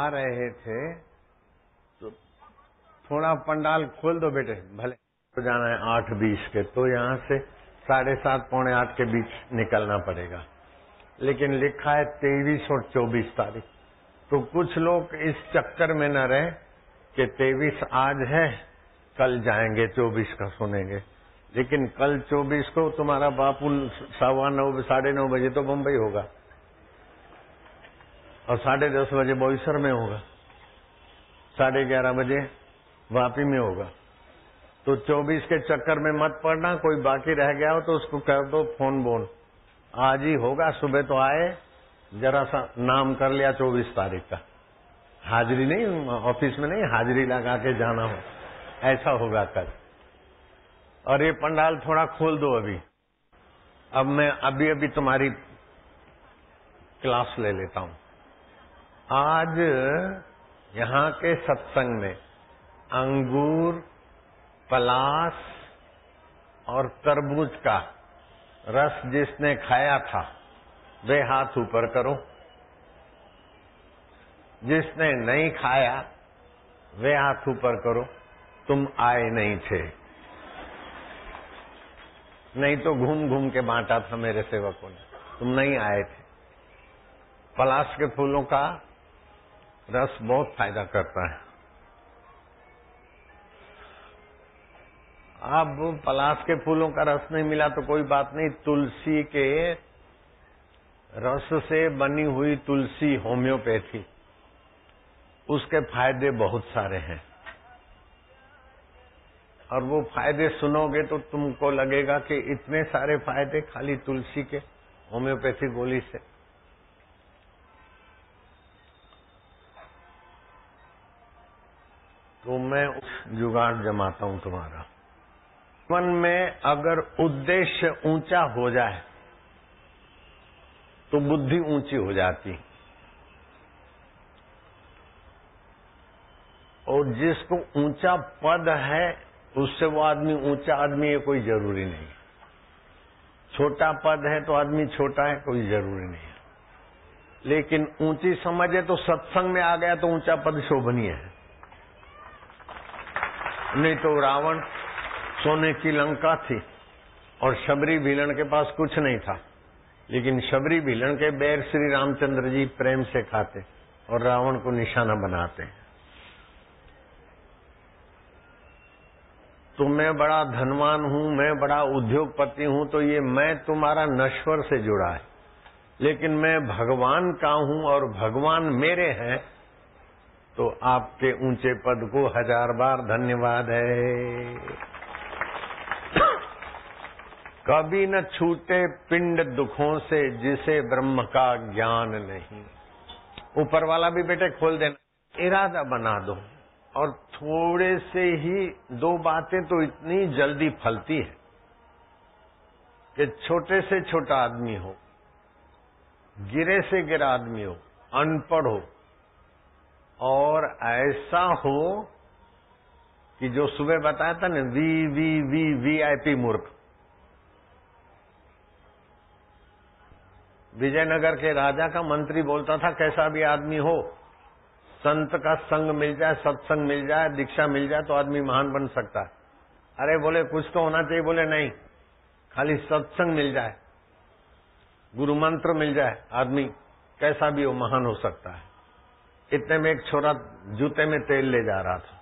आ रहे थे तो थोड़ा पंडाल खोल दो बेटे, भले तो जाना है 8:20 के, तो यहाँ से 7:30 पौने 8 के बीच निकलना पड़ेगा। लेकिन लिखा है 23 और 24 तारीख, तो कुछ लोग इस चक्कर में न रहे कि 23 आज है, कल जाएंगे 24 का सुनेंगे। लेकिन कल 24 को तुम्हारा बापू 9:15 9:30 बजे तो बम्बई होगा और 10:30 बजे बोईसर में होगा, 11:30 बजे वापी में होगा। तो 24 के चक्कर में मत पड़ना। कोई बाकी रह गया हो तो उसको कर दो फोन बोन, आज ही होगा। सुबह तो आए, जरा सा नाम कर लिया 24 तारीख का, हाजिरी नहीं, ऑफिस में नहीं हाजिरी लगा के जाना हो, ऐसा होगा कल। और ये पंडाल थोड़ा खोल दो अभी। अब मैं अभी तुम्हारी क्लास ले लेता हूं। आज यहाँ के सत्संग में अंगूर, पलास और तरबूज का रस जिसने खाया था वे हाथ ऊपर करो, जिसने नहीं खाया वे हाथ ऊपर करो। तुम आए नहीं थे, नहीं तो घूम घूम के बांटा था मेरे सेवकों ने, तुम नहीं आए थे। पलाश के फूलों का रस बहुत फायदा करता है। अब पलाश के फूलों का रस नहीं मिला तो कोई बात नहीं, तुलसी के रस से बनी हुई तुलसी होम्योपैथी, उसके फायदे बहुत सारे हैं। और वो फायदे सुनोगे तो तुमको लगेगा कि इतने सारे फायदे खाली तुलसी के होम्योपैथी गोली से। तो मैं जुगाड़ जमाता हूं तुम्हारा। मन में अगर उद्देश्य ऊंचा हो जाए तो बुद्धि ऊंची हो जाती, और जिसको ऊंचा पद है उससे वो आदमी ऊंचा आदमी है, कोई जरूरी नहीं। छोटा पद है तो आदमी छोटा है, कोई जरूरी नहीं है। लेकिन ऊंची समझ है तो सत्संग में आ गया तो ऊंचा पद शोभनीय है। नहीं तो रावण सोने की लंका थी और शबरी भीलन के पास कुछ नहीं था, लेकिन शबरी भीलन के बैर श्री रामचंद्र जी प्रेम से खाते और रावण को निशाना बनाते। तो मैं बड़ा धनवान हूं, मैं बड़ा उद्योगपति हूं, तो ये मैं तुम्हारा नश्वर से जुड़ा है। लेकिन मैं भगवान का हूं और भगवान मेरे हैं, तो आपके ऊंचे पद को 1000 बार धन्यवाद है। कभी न छूटे पिंड दुखों से जिसे ब्रह्म का ज्ञान नहीं। ऊपर वाला भी बेटे खोल देना, इरादा बना दो। और थोड़े से ही 2 बातें तो इतनी जल्दी फलती है कि छोटे से छोटा आदमी हो, गिरे से गिरा आदमी हो, अनपढ़ हो, और ऐसा हो कि जो सुबह बताया था ना वीआईपी मूर्ख। विजयनगर के राजा का मंत्री बोलता था कैसा भी आदमी हो, संत का संग मिल जाए, सत्संग मिल जाए, दीक्षा मिल जाए तो आदमी महान बन सकता है। अरे बोले कुछ तो होना चाहिए, बोले नहीं, खाली सत्संग मिल जाए, गुरु मंत्र मिल जाए, आदमी कैसा भी हो महान हो सकता है। इतने में एक छोरा जूते में तेल ले जा रहा था।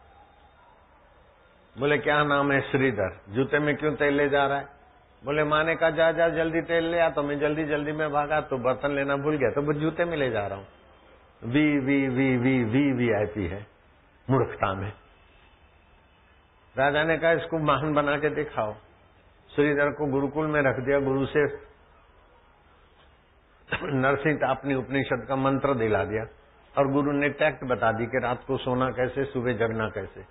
बोले क्या नाम है? श्रीधर। जूते में क्यों तेल ले जा रहा है? बोले माँ ने कहा जा जा जल्दी तेल ले आ, तो मैं जल्दी जल्दी में भागा तो बर्तन लेना भूल गया, तो वो जूते में ले जा रहा हूं। वीआईपी है मूर्खता में। राजा ने कहा इसको महान बना के दिखाओ। श्रीधर को गुरुकुल में रख दिया, गुरु से नरसिंह तापनी उपनिषद का मंत्र दिला दिया, और गुरु ने टैक्ट बता दी कि रात को सोना कैसे, सुबह जगना कैसे,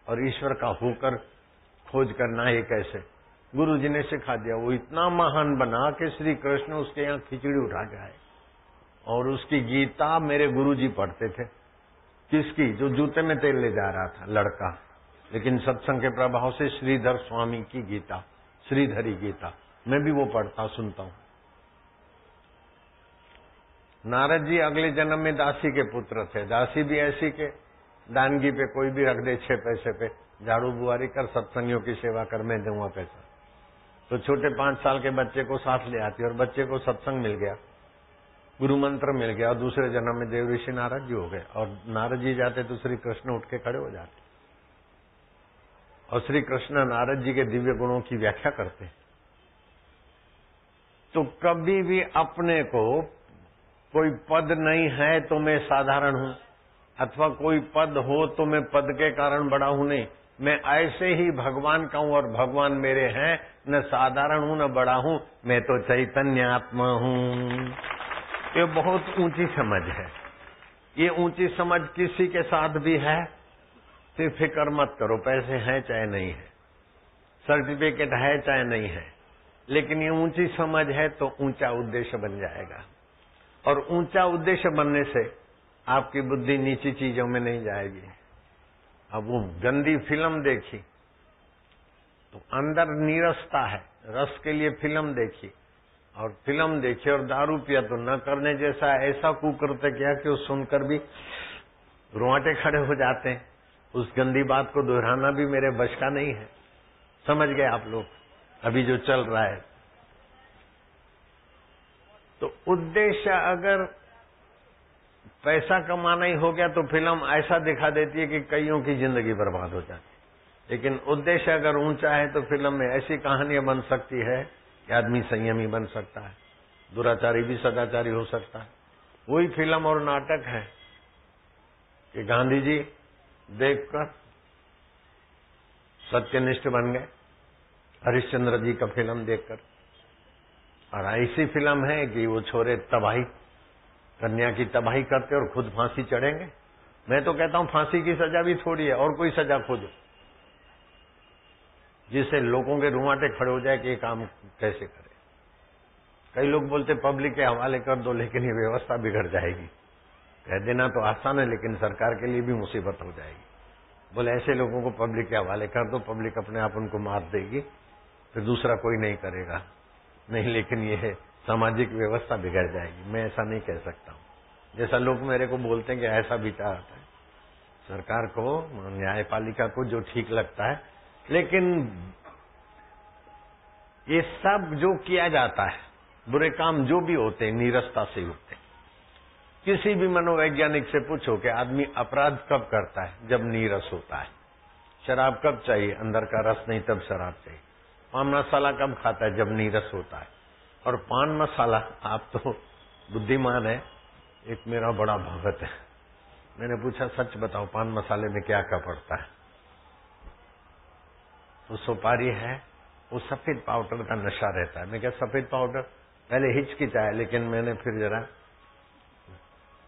और ईश्वर का होकर खोज करना ये कैसे। गुरु जी ने सिखा दिया। वो इतना महान बना कि श्री कृष्ण उसके यहाँ खिचड़ी उठा के आए, और उसकी गीता मेरे गुरुजी पढ़ते थे। किसकी? जो जूते में तेल ले जा रहा था लड़का, लेकिन सत्संग के प्रभाव से श्रीधर स्वामी की गीता, श्रीधरी गीता, मैं भी वो पढ़ता सुनता हूं। नारद जी अगले जन्म में दासी के पुत्र थे। दासी भी ऐसी के दानगी पे कोई भी रख दे 6 पैसे पे, झाड़ू बुआरी कर, सत्संगियों की सेवा कर, मैं दूंगा पैसा। तो छोटे 5 साल के बच्चे को साथ ले आती और बच्चे को सत्संग मिल गया, गुरु मंत्र मिल गया और दूसरे जन्म में देव ऋषि नारद जी हो गए। और नारद जी जाते तो श्री कृष्ण उठ के खड़े हो जाते और श्री कृष्ण नारद जी के दिव्य गुणों की व्याख्या करते। तो कभी भी अपने को कोई पद नहीं है तो मैं साधारण हूं, अथवा कोई पद हो तो मैं पद के कारण बड़ा हूं, नहीं, मैं ऐसे ही भगवान का हूं और भगवान मेरे हैं, न साधारण हूं न बड़ा हूं, मैं तो चैतन्य आत्मा हूं। ये बहुत ऊंची समझ है। ये ऊंची समझ किसी के साथ भी है, फिर फिक्र मत करो, पैसे हैं चाहे नहीं है, सर्टिफिकेट है चाहे नहीं है, लेकिन ये ऊंची समझ है तो ऊंचा उद्देश्य बन जाएगा। और ऊंचा उद्देश्य बनने से आपकी बुद्धि नीची चीजों में नहीं जाएगी। अब वो गंदी फिल्म देखी तो अंदर नीरसता है, रस के लिए फिल्म देखी, और फिल्म देखी और दारू पिया तो न करने जैसा ऐसा कुकृत्य किया कि वो सुनकर भी रोंगटे खड़े हो जाते हैं। उस गंदी बात को दोहराना भी मेरे बस का नहीं है। समझ गए आप लोग अभी जो चल रहा है। तो उद्देश्य अगर पैसा कमाना ही हो गया तो फिल्म ऐसा दिखा देती है कि कईयों की जिंदगी बर्बाद हो जाती है। लेकिन उद्देश्य अगर ऊंचा है तो फिल्म में ऐसी कहानियां बन सकती है कि आदमी संयमी बन सकता है, दुराचारी भी सदाचारी हो सकता है। वही फिल्म और नाटक है कि गांधी जी देखकर सत्यनिष्ठ बन गए, हरिश्चंद्र जी का फिल्म देखकर। और ऐसी फिल्म है कि वो छोरे तबाही, कन्या की तबाही करते और खुद फांसी चढ़ेंगे। मैं तो कहता हूं फांसी की सजा भी थोड़ी है, और कोई सजा खोजो जिससे लोगों के रुआंटे खड़े हो जाए कि ये काम कैसे करे। कई लोग बोलते पब्लिक के हवाले कर दो, लेकिन ये व्यवस्था बिगड़ जाएगी। कह देना तो आसान है, लेकिन सरकार के लिए भी मुसीबत हो जाएगी। बोले ऐसे लोगों को पब्लिक के हवाले कर दो, पब्लिक अपने आप उनको मार देगी, फिर दूसरा कोई नहीं करेगा। नहीं, लेकिन ये है सामाजिक व्यवस्था बिगड़ जाएगी। मैं ऐसा नहीं कह सकता हूं। जैसा लोग मेरे को बोलते हैं कि ऐसा विचार आता है, सरकार को, न्यायपालिका को जो ठीक लगता है, लेकिन ये सब जो किया जाता है, बुरे काम जो भी होते हैं, नीरसता से होते हैं। किसी भी मनोवैज्ञानिक से पूछो कि आदमी अपराध कब करता है? जब नीरस होता है। शराब कब चाहिए? अंदर का रस नहीं तब शराब चाहिए। पान मसाला कब खाता है? जब नीरस होता है। और पान मसाला, आप तो बुद्धिमान है, एक मेरा बड़ा भगत है, मैंने पूछा सच बताओ पान मसाले में क्या क्या पड़ता है? वो सुपारी है, वो सफेद पाउडर का नशा रहता है। मैं क्या सफेद पाउडर? पहले हिचकिचाया, लेकिन मैंने फिर जरा,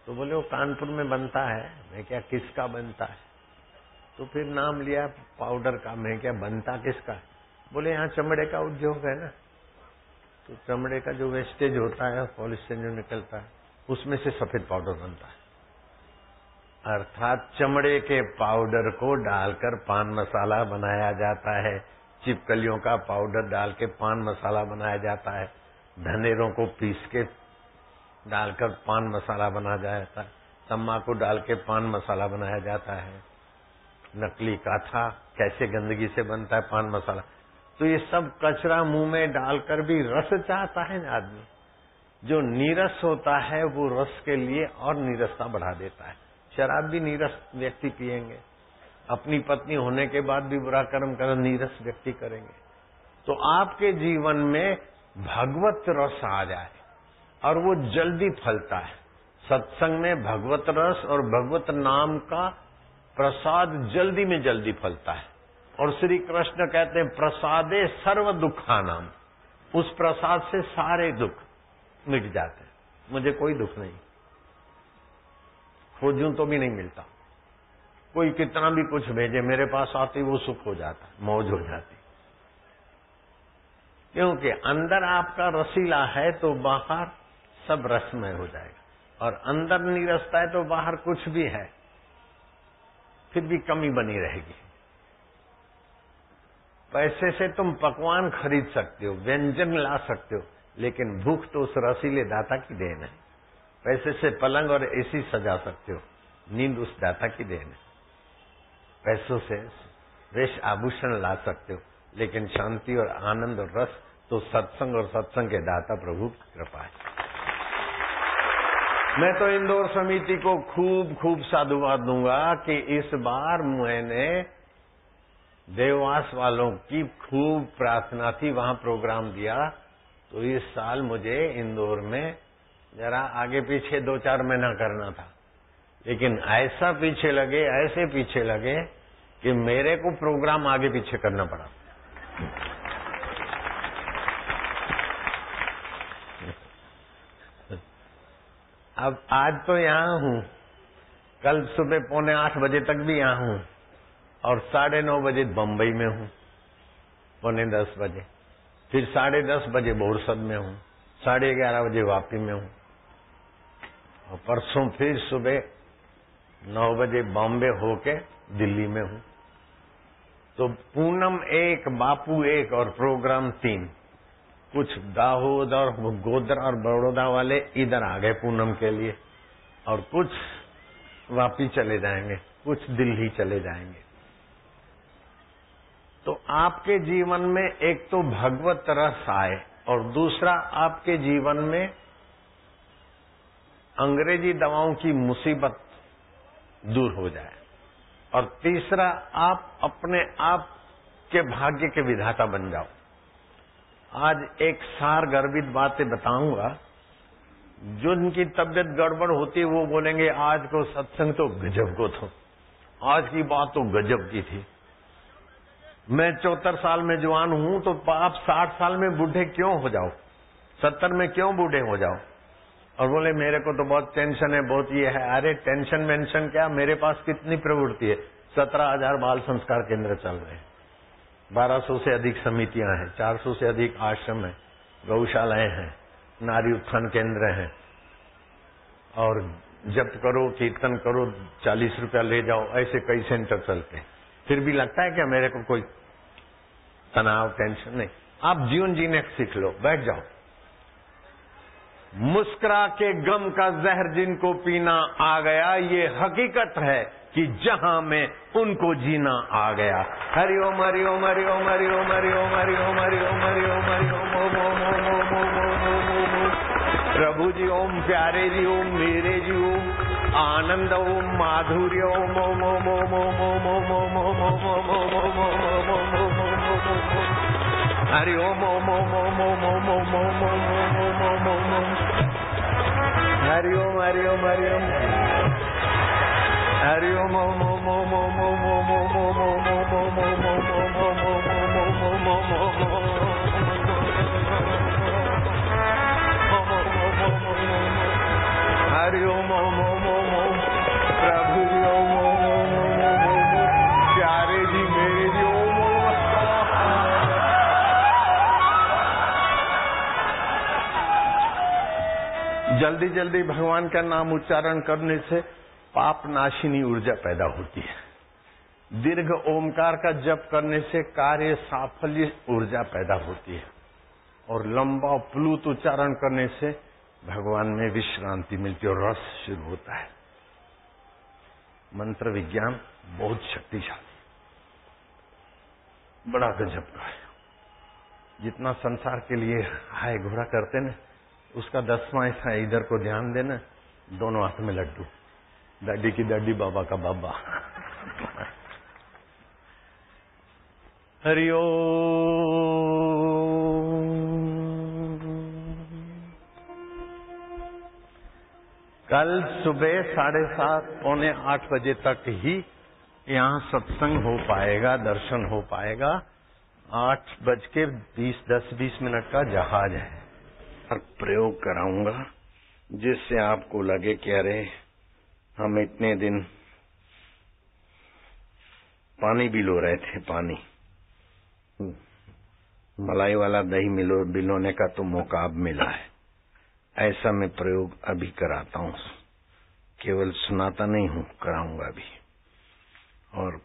तो बोले वो कानपुर में बनता है। मैं क्या किसका बनता है? तो फिर नाम लिया पाउडर का। मैं क्या बनता किसका? बोले यहाँ चमड़े का उद्योग है ना, तो चमड़े का जो वेस्टेज होता है, पॉलिस्टर जो निकलता है, उसमें से सफेद पाउडर बनता है। अर्थात चमड़े के पाउडर को डालकर पान मसाला बनाया जाता है, चिपकलियों का पाउडर डाल के पान मसाला बनाया जाता है, धनेरों को पीस के डालकर पान मसाला बनाया जाता है, तम्बाकू डाल के पान मसाला बनाया जाता है, नकली काथा कैसे गंदगी से बनता है पान मसाला। तो ये सब कचरा मुंह में डालकर भी रस चाहता है ना आदमी। जो नीरस होता है वो रस के लिए और नीरसता बढ़ा देता है। शराब भी नीरस व्यक्ति पिएंगे, अपनी पत्नी होने के बाद भी बुरा कर्म कर नीरस व्यक्ति करेंगे। तो आपके जीवन में भगवत रस आ जाए और वो जल्दी फलता है। सत्संग में भगवत रस और भगवत नाम का प्रसाद जल्दी में जल्दी फलता है। और श्री कृष्ण कहते हैं प्रसादे सर्व दुखानाम, उस प्रसाद से सारे दुख मिट जाते हैं। मुझे कोई दुख नहीं, खोजूं तो भी नहीं मिलता। कोई कितना भी कुछ भेजे मेरे पास आती वो सुख हो जाता, मौज हो जाती। क्योंकि अंदर आपका रसीला है तो बाहर सब रसमय हो जाएगा, और अंदर नीरसता है तो बाहर कुछ भी है फिर भी कमी बनी रहेगी। पैसे से तुम पकवान खरीद सकते हो, व्यंजन ला सकते हो, लेकिन भूख तो उस रसीले दाता की देन है। पैसे से पलंग और एसी सजा सकते हो, नींद उस दाता की देन है। पैसों से वेश आभूषण ला सकते हो, लेकिन शांति और आनंद और रस तो सत्संग और सत्संग के दाता प्रभु की कृपा है। मैं तो इंदौर समिति को खूब खूब साधुवाद दूंगा कि इस बार मैंने देववास वालों की खूब प्रार्थना थी, वहां प्रोग्राम दिया, तो इस साल मुझे इंदौर में जरा आगे पीछे 2-4 महीना करना था, लेकिन ऐसा पीछे लगे, ऐसे पीछे लगे कि मेरे को प्रोग्राम आगे पीछे करना पड़ा। अब आज तो यहां हूं, कल सुबह 7:45 बजे तक भी यहां हूं, और 9:30 बजे बंबई में हूं, 9:45 बजे, फिर 10:30 बजे बोरसद में हूं, 11:30 बजे वापी में हूं, और परसों फिर सुबह 9 बजे बॉम्बे होके दिल्ली में हूं। तो पूनम 1, बापू 1 और प्रोग्राम 3। कुछ दाहोद और गोदरा और बड़ौदा वाले इधर आ गए पूनम के लिए, और कुछ वापी चले जाएंगे, कुछ दिल्ली चले जाएंगे। तो आपके जीवन में एक तो भगवत रस आए, और दूसरा आपके जीवन में अंग्रेजी दवाओं की मुसीबत दूर हो जाए, और तीसरा आप अपने आप के भाग्य के विधाता बन जाओ। आज एक सार गर्भित बातें बताऊंगा। जो उनकी तबियत गड़बड़ होती है वो बोलेंगे आज को सत्संग तो गजब को था, आज की बात तो गजब की थी। मैं 74 साल में जवान हूं, तो आप 60 साल में बूढ़े क्यों हो जाओ, 70 में क्यों बूढ़े हो जाओ? और बोले मेरे को तो बहुत टेंशन है, बहुत ये है। अरे टेंशन मेंशन क्या, मेरे पास कितनी प्रवृत्ति है। 17,000 बाल संस्कार केंद्र चल रहे हैं, 1200 से अधिक समितियां हैं, 400 से अधिक आश्रम है, गौशालाएं हैं, नारी उत्थान केंद्र हैं, और जप करो, कीर्तन करो, 40 रुपया ले जाओ, ऐसे कई सेंटर चलते हैं। फिर भी लगता है क्या मेरे को कोई तनाव, टेंशन नहीं। आप जीवन जीने सीख लो, बैठ जाओ। मुस्कुरा के गम का जहर जिनको पीना आ गया, ये हकीकत है कि जहां में उनको जीना आ गया। हरि ओम हरि ओम हरि ओम हरि ओम हरि ओम हरि ओम हरि ओम हरि ओम हरि ओम ओम ओम ओम ओम ओम ओम ओम। प्रभु जी ओम, प्यारे जी ओम, मेरे जी ओम, आनंद ओम, माधुर्य ओम ओम ओम ओम ओम ओम ओम ओम ओम ओम ओम ओम ओम ओम ओम ओम। हरि ओम ओम ओम ओम ओम ओम ओम ओम ओम ओम ओम ओम। हरि ओम हरि ओम हरि ओम हरि ओम ओम ओम ओम ओम ओम ओम ओम ओम ओम ओम ओम ओम ओम ओम ओम। हरि ओम ओम ओम ओम ओम। प्रभु जी ओम ओम ओम ओम ओम ओम। प्यारे जी मेरे जी ओम ओम। जल्दी जल्दी भगवान का नाम उच्चारण करने से पाप नाशिनी ऊर्जा पैदा होती है। दीर्घ ओमकार का जप करने से कार्य साफल्य ऊर्जा पैदा होती है, और लंबा प्लुत उच्चारण करने से भगवान में विश्रांति मिलती है और रस शुरू होता है। मंत्र विज्ञान बहुत शक्तिशाली, बड़ा गजब का है। जितना संसार के लिए हाय घोड़ा करते ना, उसका 10वां हिस्सा इधर को ध्यान देना। दोनों हाथ में लड्डू, दादी की दादी, बाबा का बाबा। हरि ओम। कल सुबह 7:30 पौने 8 बजे तक ही यहाँ सत्संग हो पाएगा, दर्शन हो पाएगा। 8:20 का जहाज है, और प्रयोग कराऊंगा जिससे आपको लगे कि अरे हम इतने दिन पानी बिलो रहे थे, पानी मलाई वाला दही बिलोने का तो मौका अब मिला है। ऐसा मैं प्रयोग अभी कराता हूँ, केवल सुनाता नहीं हूँ, कराऊंगा भी। और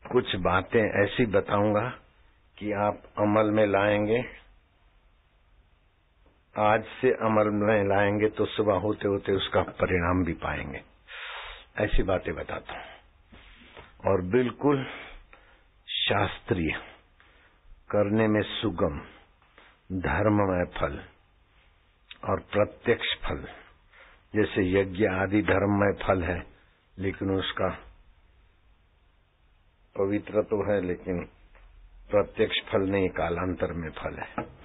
कुछ बातें ऐसी बताऊंगा कि आप अमल में लाएंगे आज से अमल में लाएंगे तो सुबह होते होते उसका परिणाम भी पाएंगे। ऐसी बातें बताता हूं। और बिल्कुल शास्त्रीय, करने में सुगम, धर्ममय फल और प्रत्यक्ष फल। जैसे यज्ञ आदि धर्ममय फल है, लेकिन उसका पवित्र तो है, लेकिन प्रत्यक्ष फल नहीं, कालांतर में फल है।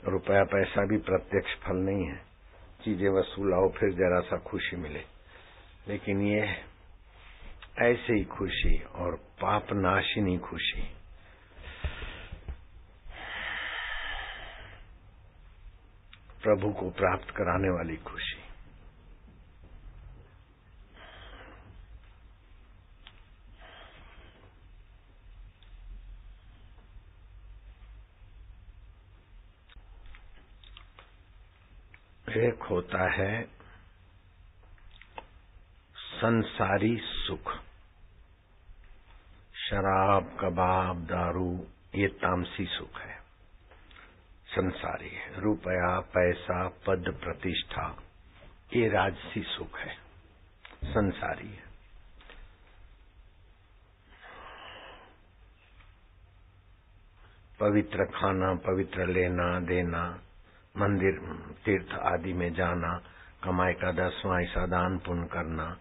रुपया पैसा भी प्रत्यक्ष फल नहीं है, चीजें वसूलाओ फिर जरा सा खुशी मिले। लेकिन ये ऐसे ही खुशी और पाप नाशिनी खुशी, प्रभु को प्राप्त कराने वाली खुशी। एक होता है संसारी सुख, शराब, कबाब, दारू, ये तामसी सुख है, संसारी है। रुपया, पैसा, पद, प्रतिष्ठा, ये राजसी सुख है, संसारी है। पवित्र खाना, पवित्र लेना देना, मंदिर तीर्थ आदि में जाना, कमाई का 10वां हिस्सा दान पुण्य करना,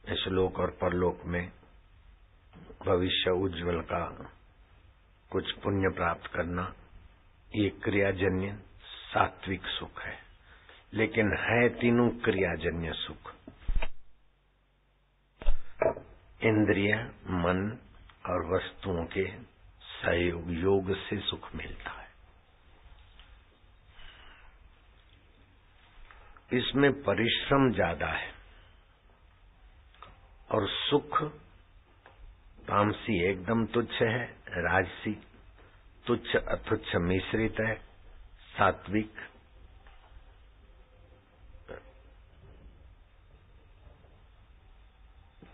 इस लोक और परलोक में भविष्य उज्जवल का कुछ पुण्य प्राप्त करना, ये क्रियाजन्य सात्विक सुख है। लेकिन है तीनों क्रियाजन्य सुख। इंद्रिय, मन और वस्तुओं के सहयोग, योग से सुख मिलता है। इसमें परिश्रम ज्यादा है और सुख तामसी एकदम तुच्छ है, राजसी तुच्छ अतुच्छ मिश्रित है, सात्विक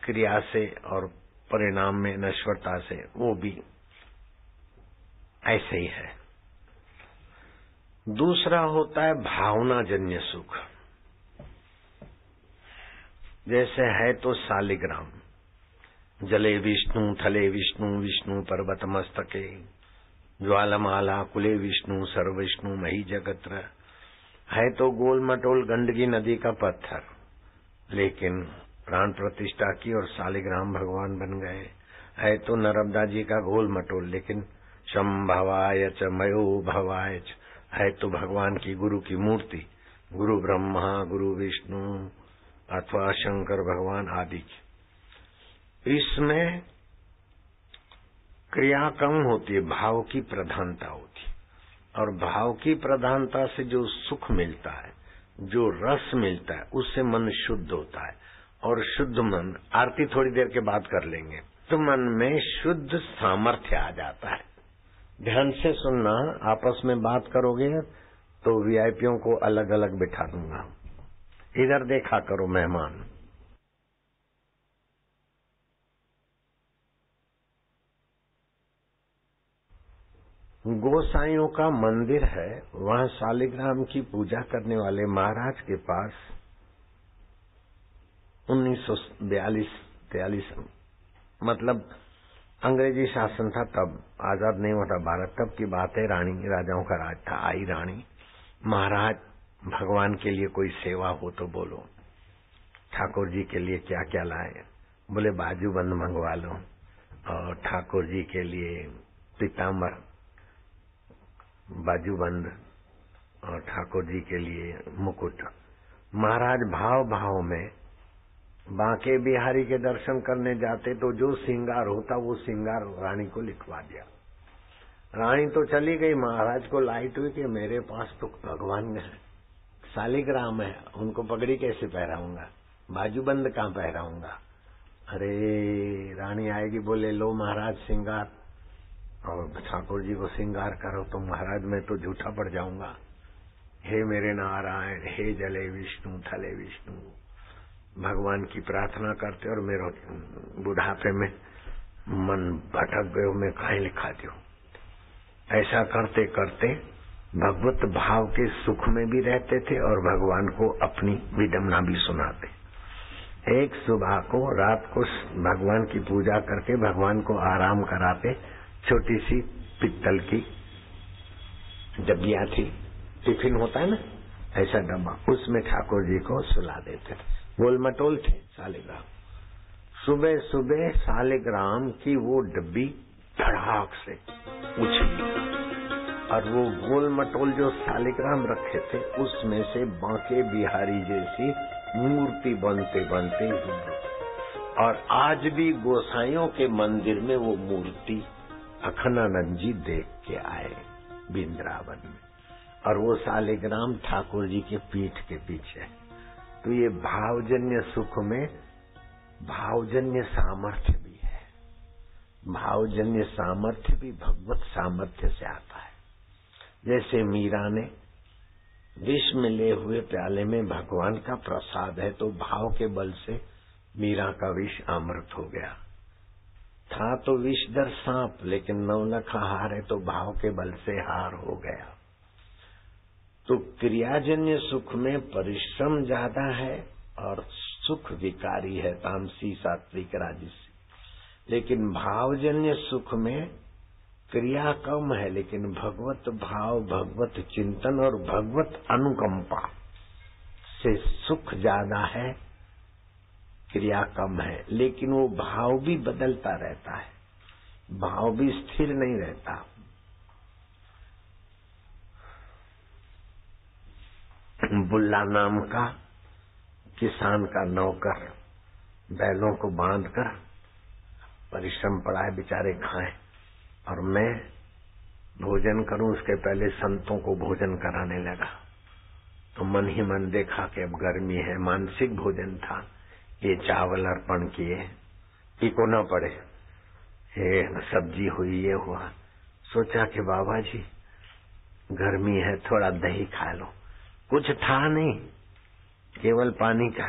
क्रिया से और परिणाम में नश्वरता से, वो भी ऐसे ही है। दूसरा होता है भावनाजन्य सुख। जैसे है तो शालिग्राम, जले विष्णु, थले विष्णु, विष्णु पर्वत मस्तके, ज्वालमाला कुले विष्णु, सर्व विष्णु मही जगत्र। है तो गोल मटोल गंदगी नदी का पत्थर, लेकिन प्राण प्रतिष्ठा की और शालिग्राम भगवान बन गए। है तो नर्मदा जी का गोल मटोल, लेकिन शंभवाय च मयो भवाय च, है तो भगवान की गुरु की मूर्ति, गुरु ब्रह्मा, गुरु विष्णु अथवा शंकर भगवान आदि की। इसमें क्रिया कम होती है, भाव की प्रधानता होती है। और भाव की प्रधानता से जो सुख मिलता है, जो रस मिलता है, उससे मन शुद्ध होता है। और शुद्ध मन, आरती थोड़ी देर के बाद कर लेंगे, तो मन में शुद्ध सामर्थ्य आ जाता है। ध्यान से सुनना, आपस में बात करोगे तो वीआईपीओं को अलग अलग बिठा दूंगा। इधर देखा करो मेहमान। गोसाइयों का मंदिर है, वहां शालिग्राम की पूजा करने वाले महाराज के पास 1942-43 मतलब अंग्रेजी शासन था, तब आजाद नहीं हुआ था भारत, तब की बात है। रानी राजाओं का राज था। आई रानी, महाराज भगवान के लिए कोई सेवा हो तो बोलो। ठाकुर जी के लिए क्या क्या लाए? बोले बाजूबंद मंगवा लो, और ठाकुर जी के लिए पीताम्बर बाजूबंद, और ठाकुर जी के लिए मुकुट। महाराज भाव भाव में बांके बिहारी के दर्शन करने जाते तो जो श्रृंगार होता वो श्रृंगार रानी को लिखवा दिया। रानी तो चली गई, महाराज को लाइट हुई कि मेरे पास तो भगवान है, शालिग्राम है, उनको पगड़ी कैसे पहराऊंगा, बाजूबंद कहाँ पहराऊंगा। अरे रानी आएगी, बोले लो महाराज श्रृंगार, और ठाकुर जी को श्रृंगार करो। तो महाराज मैं तो झूठा पड़ जाऊंगा। हे मेरे नारायण, हे जले विष्णु, थले विष्णु, भगवान की प्रार्थना करते और मेरे बुढ़ापे में मन भटक गयो, मैं कहीं लिखा दू। ऐसा करते करते भगवत भाव के सुख में भी रहते थे और भगवान को अपनी विडम्बना भी सुनाते। एक सुबह को रात को भगवान की पूजा करके भगवान को आराम कराते। छोटी सी पित्तल की डबिया थी, टिफिन होता है ना ऐसा डब्बा, उसमें ठाकुर जी को सुला देते थे। गोल मटोल थे सालिग्राम। सुबह सुबह सालिग्राम की वो डब्बी धड़ाक से उछली और वो गोल मटोल जो सालिग्राम रखे थे उसमें से बांके बिहारी जैसी मूर्ति बनते बनते और आज भी गोसाइयों के मंदिर में वो मूर्ति अखंडानंद जी देख के आए वृंदावन में, और वो सालिग्राम ठाकुर जी के पीठ के पीछे। तो ये भावजन्य सुख में भावजन्य सामर्थ्य भी है। भावजन्य सामर्थ्य भी भगवत सामर्थ्य से आता है। जैसे मीरा ने विष मिले हुए प्याले में भगवान का प्रसाद है तो भाव के बल से मीरा का विष अमृत हो गया। था तो विषधर सांप लेकिन नवलखा हार है तो भाव के बल से हार हो गया। तो क्रियाजन्य सुख में परिश्रम ज्यादा है और सुख विकारी है, तामसी सात्विक राजसी। लेकिन भावजन्य सुख में क्रिया कम है लेकिन भगवत भाव, भगवत चिंतन और भगवत अनुकंपा से सुख ज्यादा है, क्रिया कम है। लेकिन वो भाव भी बदलता रहता है, भाव भी स्थिर नहीं रहता। बुल्ला नाम का किसान का नौकर बैलों को बांधकर परिश्रम पड़ा है, बेचारे खाएं और मैं भोजन करूं उसके पहले संतों को भोजन कराने लगा। तो मन ही मन देखा कि अब गर्मी है, मानसिक भोजन था। ये चावल अर्पण किए, पीको न पड़े, ये सब्जी हुई, ये हुआ। सोचा कि बाबा जी गर्मी है, थोड़ा दही खा लो। कुछ था नहीं, केवल पानी का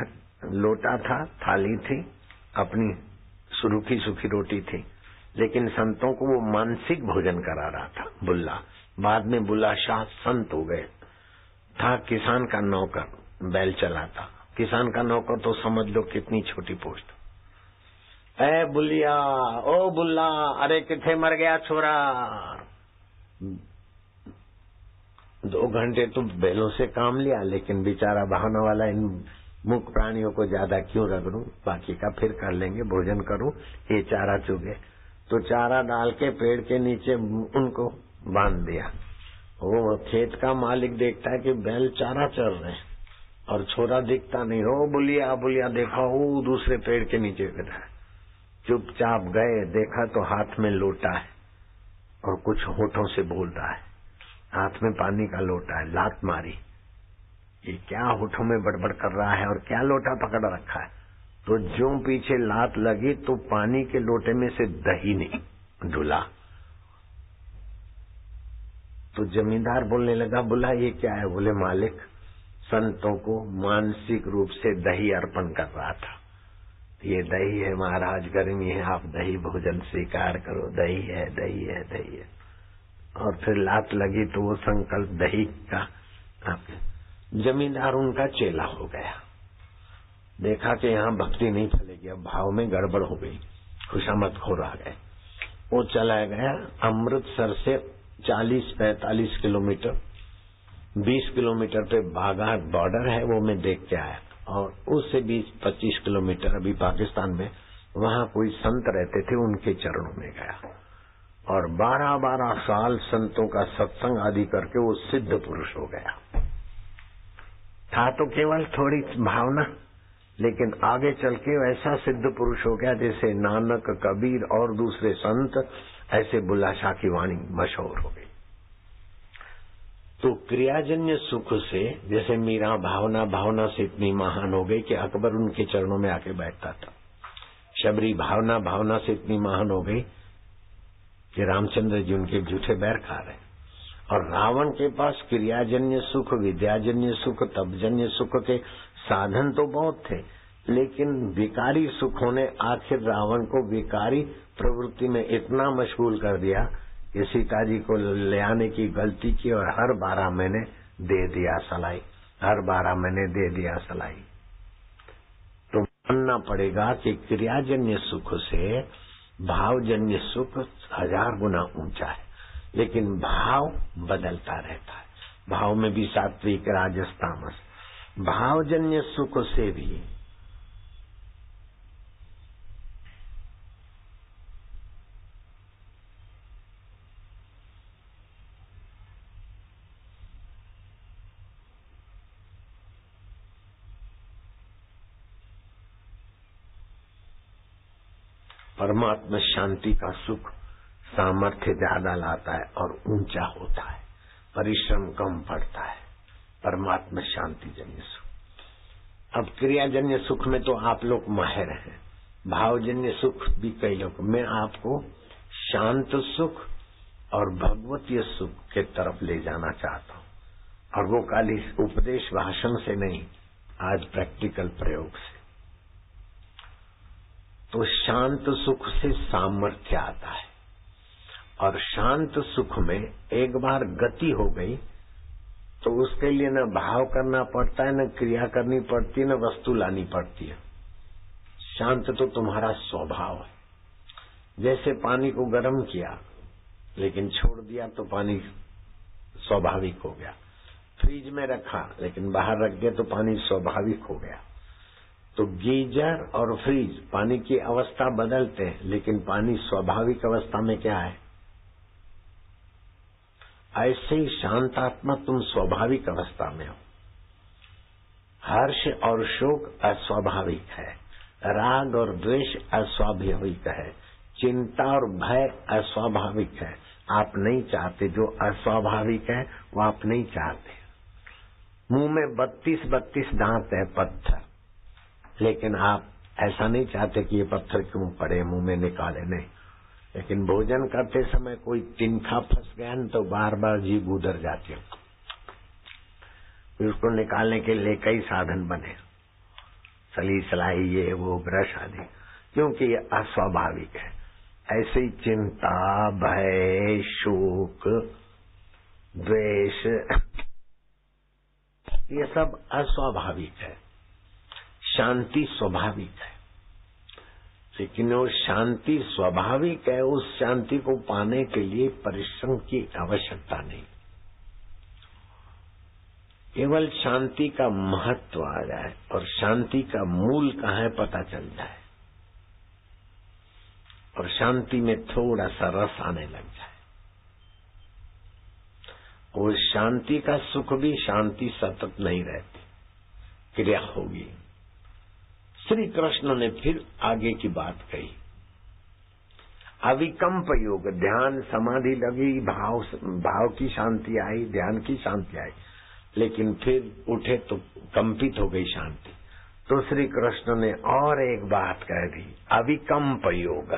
लोटा था, थाली थी, अपनी सूखी सूखी रोटी थी। लेकिन संतों को वो मानसिक भोजन करा रहा था बुल्ला। बाद में बुल्ला शाह संत हो गए। था किसान का नौकर, बैल चलाता। किसान का नौकर तो समझ लो कितनी छोटी पोस्ट। ए बुलिया, ओ बुल्ला, अरे किथे मर गया छोरा। 2 घंटे तो बैलों से काम लिया, लेकिन बेचारा भावना वाला इन मुख प्राणियों को ज्यादा क्यों रगड़ूं, बाकी का फिर कर लेंगे, भोजन करूं, ये चारा चुगे। तो चारा डाल के पेड़ के नीचे उनको बांध दिया। वो खेत का मालिक देखता है कि बैल चारा चर रहे हैं और छोरा दिखता नहीं। हो बुलिया बुलिया, देखा वो दूसरे पेड़ के नीचे बैठा है। चुपचाप गए, देखा तो हाथ में लोटा है और कुछ होठों से बोल रहा है, हाथ में पानी का लोटा है। लात मारी, ये क्या होठों में बड़बड़ कर रहा है और क्या लोटा पकड़ रखा है। तो जो पीछे लात लगी तो पानी के लोटे में से दही नहीं ढुला। तो जमींदार बोलने लगा, बोला ये क्या है? बोले मालिक संतों को मानसिक रूप से दही अर्पण कर रहा था। ये दही है महाराज, गर्मी है, आप दही भोजन स्वीकार करो, दही है दही है दही है। और फिर लात लगी तो वो संकल्प दही का। जमींदार उनका चेला हो गया। देखा कि यहाँ भक्ति नहीं फैलेगी, अब भाव में गड़बड़ हो गई, खुशामद खोर आ गए। वो चला गया अमृतसर से 40-45 किलोमीटर, 20 किलोमीटर पे बाघा बॉर्डर है, वो मैं देख के आया। और उससे 20-25 किलोमीटर अभी पाकिस्तान में, वहाँ कोई संत रहते थे, उनके चरणों में गया और 12-12 साल संतों का सत्संग आदि करके वो सिद्ध पुरुष हो गया। था तो केवल थोड़ी भावना, लेकिन आगे चल के वैसा सिद्ध पुरुष हो गया जैसे नानक, कबीर और दूसरे संत, ऐसे बुल्ला शाह की वाणी मशहूर हो गई। तो क्रियाजन्य सुख से, जैसे मीरा भावना से इतनी महान हो गई कि अकबर उनके चरणों में आके बैठता था। शबरी भावना से इतनी महान हो गई कि रामचंद्र जी उनके जूठे बैर खा रहे। और रावण के पास क्रियाजन्य सुख, विद्याजन्य सुख, तपजन्य सुख के साधन तो बहुत थे, लेकिन विकारी सुखों ने आखिर रावण को विकारी प्रवृत्ति में इतना मशगूल कर दिया कि सीता जी को ले आने की गलती की और हर 12 महीने दे दिया सलाई, हर 12 महीने दे दिया सलाई। तो मानना पड़ेगा कि क्रियाजन्य सुख से भावजन्य सुख 1000 गुना ऊंचा है, लेकिन भाव बदलता रहता है। भाव में भी सात्विक, राजस, तामस। भावजन्य सुख से भी परमात्मा शांति का सुख सामर्थ्य ज्यादा लाता है और ऊंचा होता है, परिश्रम कम पड़ता है। परमात्मा शांति जन्य सुख। अब क्रियाजन्य सुख में तो आप लोग माहिर हैं, भावजन्य सुख भी कई लोग। मैं आपको शांत सुख और भगवतीय सुख के तरफ ले जाना चाहता हूँ, और वो खाली उपदेश भाषण से नहीं, आज प्रैक्टिकल प्रयोग से। तो शांत सुख से सामर्थ्य आता है, और शांत सुख में एक बार गति हो गई तो उसके लिए न भाव करना पड़ता है, न क्रिया करनी पड़ती है, न वस्तु लानी पड़ती है। शांत तो तुम्हारा स्वभाव है। जैसे पानी को गर्म किया लेकिन छोड़ दिया तो पानी स्वाभाविक हो गया, फ्रिज में रखा लेकिन बाहर रख दिया तो पानी स्वाभाविक हो गया। तो गीजर और फ्रिज पानी की अवस्था बदलते हैं, लेकिन पानी स्वाभाविक अवस्था में क्या है? ऐसे ही शांतात्मा तुम स्वाभाविक अवस्था में हो। हर्ष और शोक अस्वाभाविक है, राग और द्वेष अस्वाभाविक है, चिंता और भय अस्वाभाविक है। आप नहीं चाहते, जो अस्वाभाविक है वो आप नहीं चाहते। मुंह में 32 दांत है, पत्थर, लेकिन आप ऐसा नहीं चाहते कि ये पत्थर क्यों पड़े, मुंह में निकाले, नहीं। लेकिन भोजन करते समय कोई तिनखा फंस गया न तो बार बार जीभ उधर जाती है, फिर उसको निकालने के लिए कई साधन बने, सली सलाई, ये वो, ब्रश आदि, क्योंकि ये अस्वाभाविक है। ऐसे ही चिंता, भय, शोक, द्वेष, ये सब अस्वाभाविक है। शांति स्वाभाविक है, लेकिन वो शांति स्वाभाविक है, उस शांति को पाने के लिए परिश्रम की आवश्यकता नहीं। केवल शांति का महत्व आ जाए और शांति का मूल कहाँ है पता चल जाए, और शांति में थोड़ा सा रस आने लग जाए, वो शांति का सुख भी शांति सतत नहीं रहती, क्रिया होगी। श्री कृष्ण ने फिर आगे की बात कही। अविकम्प योग, ध्यान समाधि लगी, भाव की शांति आई, ध्यान की शांति आई, लेकिन फिर उठे तो कंपित हो गई शांति। तो श्री कृष्ण ने और एक बात कह दी, अविकम्प योग।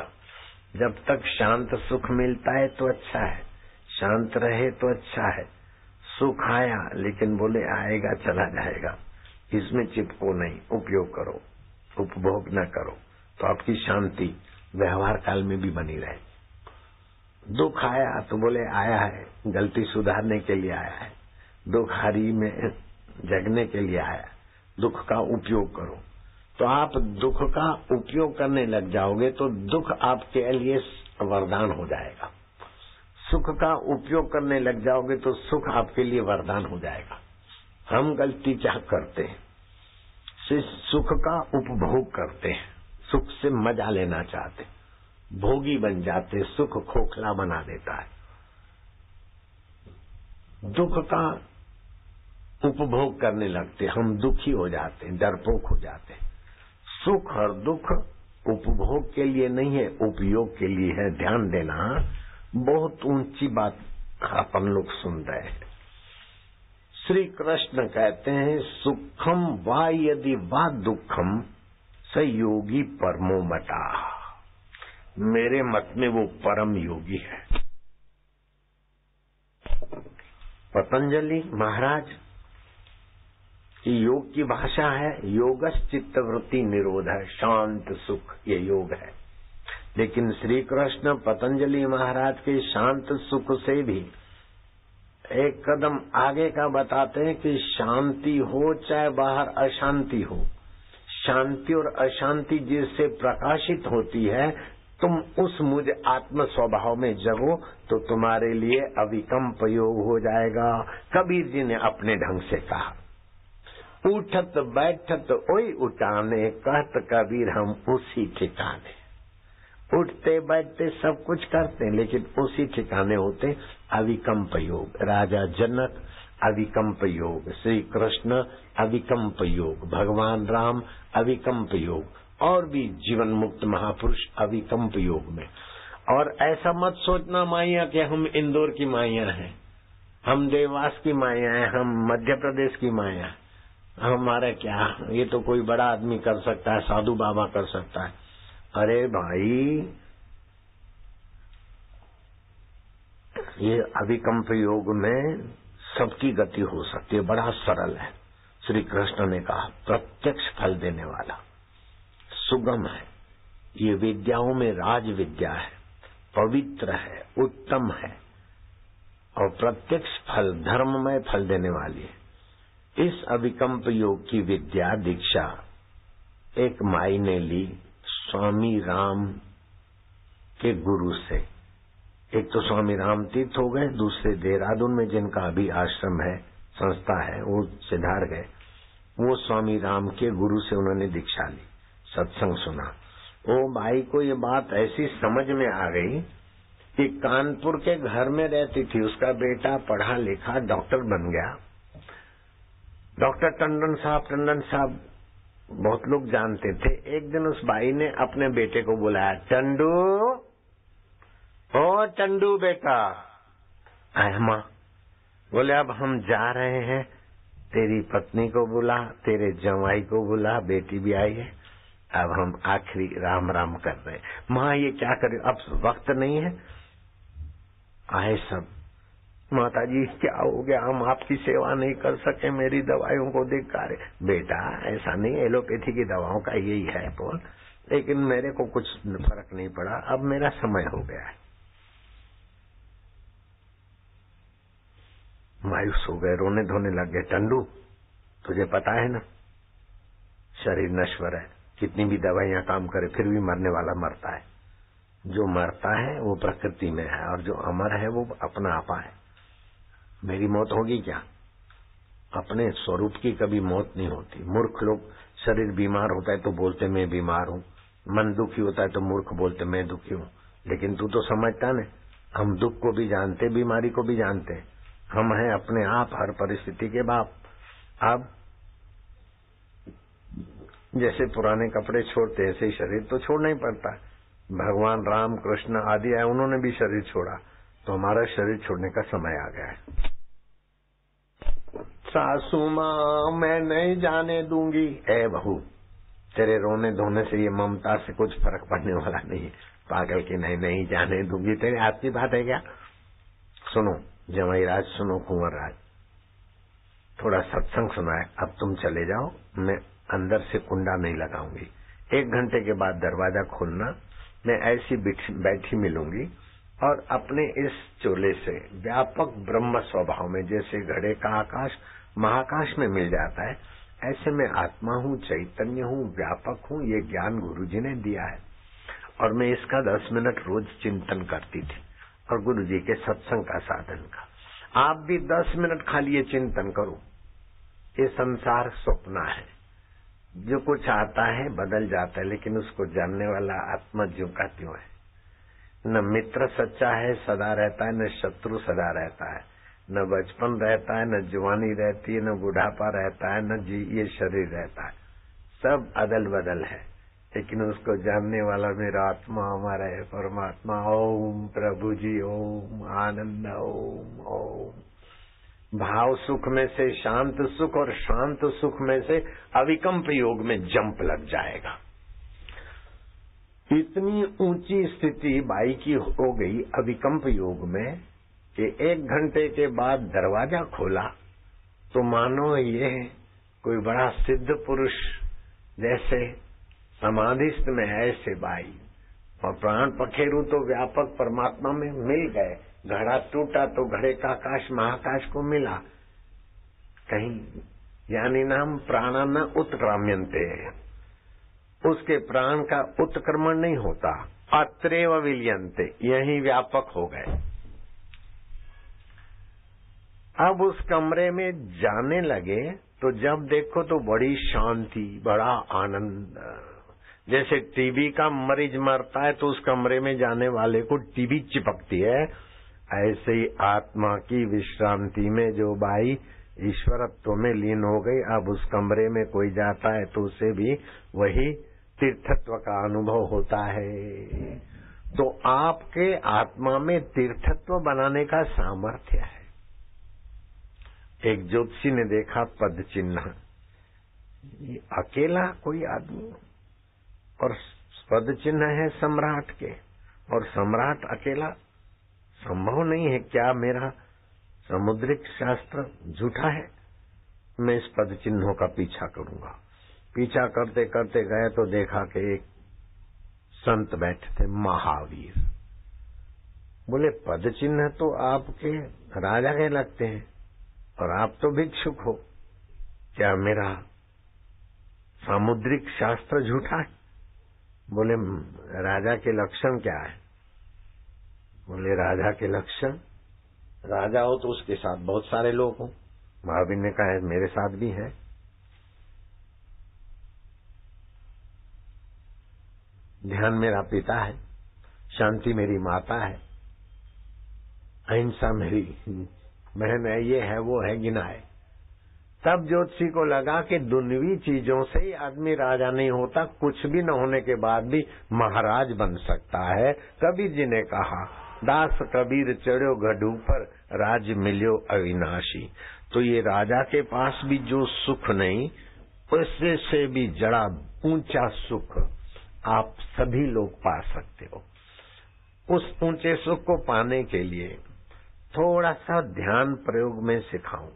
जब तक शांत सुख मिलता है तो अच्छा है, शांत रहे तो अच्छा है। सुख आया लेकिन बोले आएगा चला जाएगा, इसमें चिपको नहीं, उपयोग करो, उपभोग न करो, तो आपकी शांति व्यवहार काल में भी बनी रहे। दुख आया तो बोले आया है, गलती सुधारने के लिए आया है, दुख हारी में जगने के लिए आया है, दुख का उपयोग करो। तो आप दुख का उपयोग करने लग जाओगे तो दुख आपके लिए वरदान हो जाएगा। सुख का उपयोग करने लग जाओगे तो सुख आपके लिए वरदान हो जाएगा। हम गलती क्या करते हैं? सुख का उपभोग करते हैं, सुख से मजा लेना चाहते, भोगी बन जाते, सुख खोखला बना देता है। दुख का उपभोग करने लगते, हम दुखी हो जाते, डरपोक हो जाते। सुख और दुख उपभोग के लिए नहीं है, उपयोग के लिए है। ध्यान देना, बहुत ऊंची बात अपन लोग सुन रहे हैं। श्री कृष्ण कहते हैं, सुखम वा यदि वा दुखम स योगी परमो मता। मेरे मत में वो परम योगी है। पतंजलि महाराज की योग की भाषा है, योगस चित्तवृत्ति निरोध है, शांत सुख ये योग है। लेकिन श्री कृष्ण पतंजलि महाराज के शांत सुख से भी एक कदम आगे का बताते हैं कि शांति हो चाहे बाहर अशांति हो, शांति और अशांति जिससे प्रकाशित होती है, तुम उस मुझ आत्म स्वभाव में जगो तो तुम्हारे लिए अविकम्प योग हो जाएगा। कबीर जी ने अपने ढंग से कहा, उठत बैठत ओई उठाने, कहत कबीर हम उसी ठिकाने। उठते बैठते सब कुछ करते लेकिन उसी ठिकाने होते। अविकम्प योग, राजा जनक अविकम्प योग, श्री कृष्ण अविकम्प योग, भगवान राम अविकम्प योग, और भी जीवन मुक्त महापुरुष अविकम्प योग में। और ऐसा मत सोचना माइया कि हम इंदौर की माइया हैं, हम देवास की माइया हैं, हम मध्य प्रदेश की माइया हैं, हमारा क्या, ये तो कोई बड़ा आदमी कर सकता है, साधु बाबा कर सकता है। अरे भाई, ये अविकम्प योग में सबकी गति हो सकती है, बड़ा सरल है। श्री कृष्ण ने कहा प्रत्यक्ष फल देने वाला, सुगम है, ये विद्याओं में राज विद्या है, पवित्र है, उत्तम है और प्रत्यक्ष फल धर्ममय फल देने वाली है। इस अविकम्प योग की विद्या दीक्षा एक माई ने ली स्वामी राम के गुरु से। एक तो स्वामी राम तीर्थ हो गए, दूसरे देहरादून में जिनका अभी आश्रम है, संस्था है, वो सिधार गए। वो स्वामी राम के गुरु से उन्होंने दीक्षा ली, सत्संग सुना। वो भाई को ये बात ऐसी समझ में आ गई कि कानपुर के घर में रहती थी, उसका बेटा पढ़ा लिखा डॉक्टर बन गया। डॉक्टर टंडन साहब बहुत लोग जानते थे। एक दिन उस भाई ने अपने बेटे को बुलाया, टंडू, ओ टंडू बेटा। आया माँ, बोले अब हम जा रहे हैं, तेरी पत्नी को बुला, तेरे जवाई को बुला, बेटी भी आई है, अब हम आखिरी राम राम कर रहे हैं। माँ ये क्या करे, अब वक्त नहीं है। आए सब, माता जी क्या हो गया, हम आपकी सेवा नहीं कर सके, मेरी दवाइयों को देखा रहे। बेटा ऐसा नहीं, एलोपैथी की दवाओं का यही है बोल, लेकिन मेरे को कुछ फर्क नहीं पड़ा, अब मेरा समय हो गया है। मायूस हो गए, रोने धोने लग गए। टंडू तुझे पता है ना, शरीर नश्वर है, कितनी भी दवाइयां काम करे फिर भी मरने वाला मरता है। जो मरता है वो प्रकृति में है और जो अमर है वो अपना आपा है। मेरी मौत होगी क्या? अपने स्वरूप की कभी मौत नहीं होती। मूर्ख लोग, शरीर बीमार होता है तो बोलते मैं बीमार हूँ, मन दुखी होता है तो मूर्ख बोलते मैं दुखी हूँ। लेकिन तू तो समझता न, हम दुख को भी जानते, बीमारी को भी जानते, हम हैं अपने आप हर परिस्थिति के बाप। अब जैसे पुराने कपड़े छोड़ते ऐसे ही शरीर तो छोड़ना ही पड़ता है। भगवान राम कृष्ण आदि आए, उन्होंने भी शरीर छोड़ा, तो हमारा शरीर छोड़ने का समय आ गया है। सासू माँ मैं नहीं जाने दूंगी। ए बहू, तेरे रोने धोने से ये ममता से कुछ फर्क पड़ने वाला नहीं है। पागल की नहीं जाने दूंगी, तेरे हाथ की बात है क्या? सुनो जमाई राज, सुनो कुंवर राज, थोड़ा सत्संग सुना है, अब तुम चले जाओ, मैं अंदर से कुंडा नहीं लगाऊंगी। 1 घंटे के बाद दरवाजा खोलना, मैं ऐसी बैठी मिलूंगी और अपने इस चोले से व्यापक ब्रह्म स्वभाव में, जैसे घड़े का आकाश महाकाश में मिल जाता है, ऐसे मैं आत्मा हूँ, चैतन्य हूँ, व्यापक हूँ। ये ज्ञान गुरुजी ने दिया है और मैं इसका 10 मिनट रोज चिंतन करती थी और गुरुजी के सत्संग का साधन का। आप भी 10 मिनट खाली ये चिंतन करो, ये संसार स्वप्न है, जो कुछ आता है बदल जाता है, लेकिन उसको जानने वाला आत्मा ज्यों का त्यों है। न मित्र सच्चा है सदा रहता है, न शत्रु सदा रहता है, न बचपन रहता है, न जवानी रहती है, न बुढ़ापा रहता है, न ये शरीर रहता है, सब अदल बदल है। लेकिन उसको जानने वाला मेरा आत्मा हमारा है, परमात्मा। ओम प्रभु जी ओम, आनंद ओम ओम। भाव सुख में से शांत सुख और शांत सुख में से अविकम्प योग में जंप लग जाएगा। इतनी ऊंची स्थिति बाई की हो गई अविकम्प योग में कि 1 घंटे के बाद दरवाजा खोला तो मानो ये कोई बड़ा सिद्ध पुरुष जैसे समाधिस्थ में है, ऐसे बाई और प्राण पखेरु तो व्यापक परमात्मा में मिल गए। घड़ा टूटा तो घड़े का आकाश महाकाश को मिला। कहीं यानी नाम प्राणा न उत्क्राम्यन्ते, उसके प्राण का उत्क्रमण नहीं होता। अत्रेव विलियन्ते, यही व्यापक हो गए। अब उस कमरे में जाने लगे तो जब देखो तो बड़ी शांति, बड़ा आनंद। जैसे टीबी का मरीज मरता है तो उस कमरे में जाने वाले को टीबी चिपकती है, ऐसे ही आत्मा की विश्रांति में जो बाई ईश्वरत्व में लीन हो गई, अब उस कमरे में कोई जाता है तो उसे भी वही तीर्थत्व का अनुभव होता है। तो आपके आत्मा में तीर्थत्व बनाने का सामर्थ्य है। एक ज्योतिषी ने देखा पद चिन्ह, अकेला कोई आदमी और पद चिन्ह है सम्राट के, और सम्राट अकेला संभव नहीं है। क्या मेरा समुद्रिक शास्त्र झूठा है? मैं इस पद चिन्हों का पीछा करूंगा। पीछा करते करते गए तो देखा कि एक संत बैठे थे, महावीर। बोले पद चिन्ह तो आपके राजा के लगते हैं और आप तो भिक्षुक हो, क्या मेरा सामुद्रिक शास्त्र झूठा है? बोले राजा के लक्षण क्या है? बोले राजा के लक्षण, राजा हो तो उसके साथ बहुत सारे लोग हों। महावीर ने कहा मेरे साथ भी है। ध्यान मेरा पिता है, शांति मेरी माता है, अहिंसा मेरी बहन है, ये है वो है, गिना है। तब ज्योतिषी को लगा कि दुनियावी चीजों से ही आदमी राजा नहीं होता, कुछ भी न होने के बाद भी महाराज बन सकता है। कबीर जी ने कहा, दास कबीर चढ़ो गढ़ू पर, राज मिल्यो अविनाशी। तो ये राजा के पास भी जो सुख नहीं, उससे से भी जड़ा ऊंचा सुख आप सभी लोग पा सकते हो। उस ऊंचे सुख को पाने के लिए थोड़ा सा ध्यान प्रयोग में सिखाऊं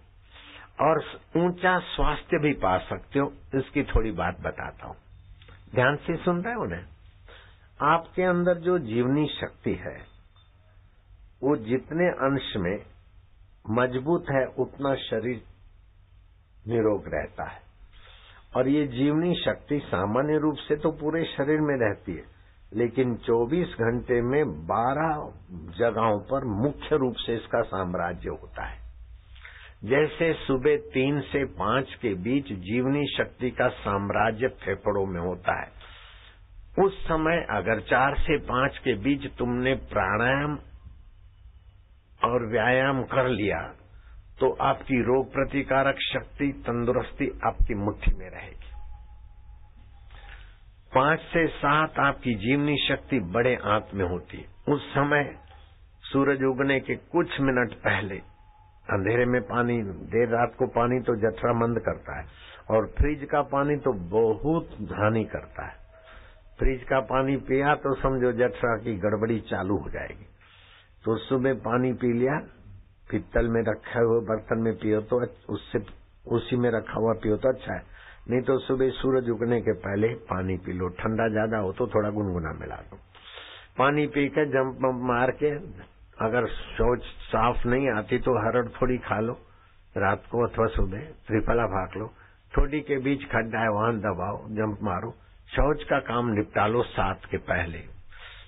और ऊंचा स्वास्थ्य भी पा सकते हो, इसकी थोड़ी बात बताता हूं। ध्यान से सुन रहे हो ना? आपके अंदर जो जीवनी शक्ति है वो जितने अंश में मजबूत है उतना शरीर निरोग रहता है। और ये जीवनी शक्ति सामान्य रूप से तो पूरे शरीर में रहती है, लेकिन 24 घंटे में 12 जगहों पर मुख्य रूप से इसका साम्राज्य होता है। जैसे सुबह 3 से 5 के बीच जीवनी शक्ति का साम्राज्य फेफड़ों में होता है, उस समय अगर 4 से 5 के बीच तुमने प्राणायाम और व्यायाम कर लिया तो आपकी रोग प्रतिकारक शक्ति, तंदुरुस्ती आपकी मुट्ठी में रहेगी। 5 से 7 आपकी जीवनी शक्ति बड़े आंत में होती है। उस समय सूरज उगने के कुछ मिनट पहले अंधेरे में पानी, देर रात को पानी तो जठरामंद करता है, और फ्रिज का पानी तो बहुत हानि करता है। फ्रिज का पानी पिया तो समझो जठरा की गड़बड़ी चालू हो जाएगी। तो सुबह पानी पी लिया, पित्तल में रखे हुए बर्तन में पियो तो उससे उसी में रखा हुआ पियो तो अच्छा है, नहीं तो सुबह सूरज उगने के पहले पानी पी लो। ठंडा ज्यादा हो तो थोड़ा गुनगुना मिला दो। पानी पी के जंप मार के, अगर शौच साफ नहीं आती तो हरड़ थोड़ी खा लो रात को, अथवा सुबह त्रिफला भाग लो। ठोडी के बीच खड्डा है वहां दबाओ, जंप मारो। शौच का काम निपटा लो 7 के पहले।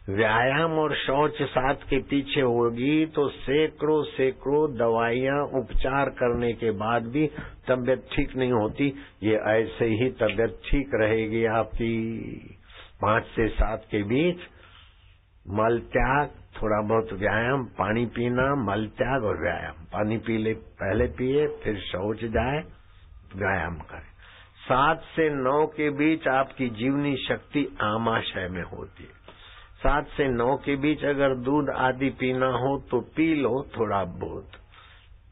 व्यायाम और शौच 7 के पीछे होगी तो सैकड़ों दवाइयां उपचार करने के बाद भी तबीयत ठीक नहीं होती। ये ऐसे ही तबीयत ठीक रहेगी आपकी। 5 से 7 के बीच मल त्याग, थोड़ा बहुत व्यायाम, पानी पीना, मल त्याग और व्यायाम। पानी पी ले, पहले पिए, फिर शौच जाए, व्यायाम करे। 7 से 9 के बीच आपकी जीवनी शक्ति आमाशय में होती है। 7 से 9 के बीच अगर दूध आदि पीना हो तो पी लो थोड़ा बहुत,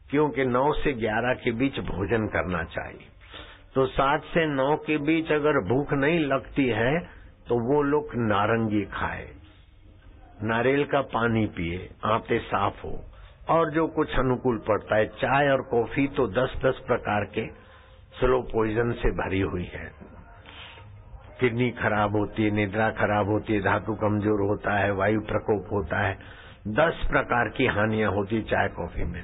क्योंकि 9 से 11 के बीच भोजन करना चाहिए। तो 7 से 9 के बीच अगर भूख नहीं लगती है तो वो लोग नारंगी खाए, नारियल का पानी पिए, आंतें साफ हो, और जो कुछ अनुकूल पड़ता है। चाय और कॉफी तो 10-10 प्रकार के स्लो पॉइजन से भरी हुई है। किडनी खराब होती है, निद्रा खराब होती है, धातु कमजोर होता है, वायु प्रकोप होता है, 10 प्रकार की हानियां होती चाय कॉफी में।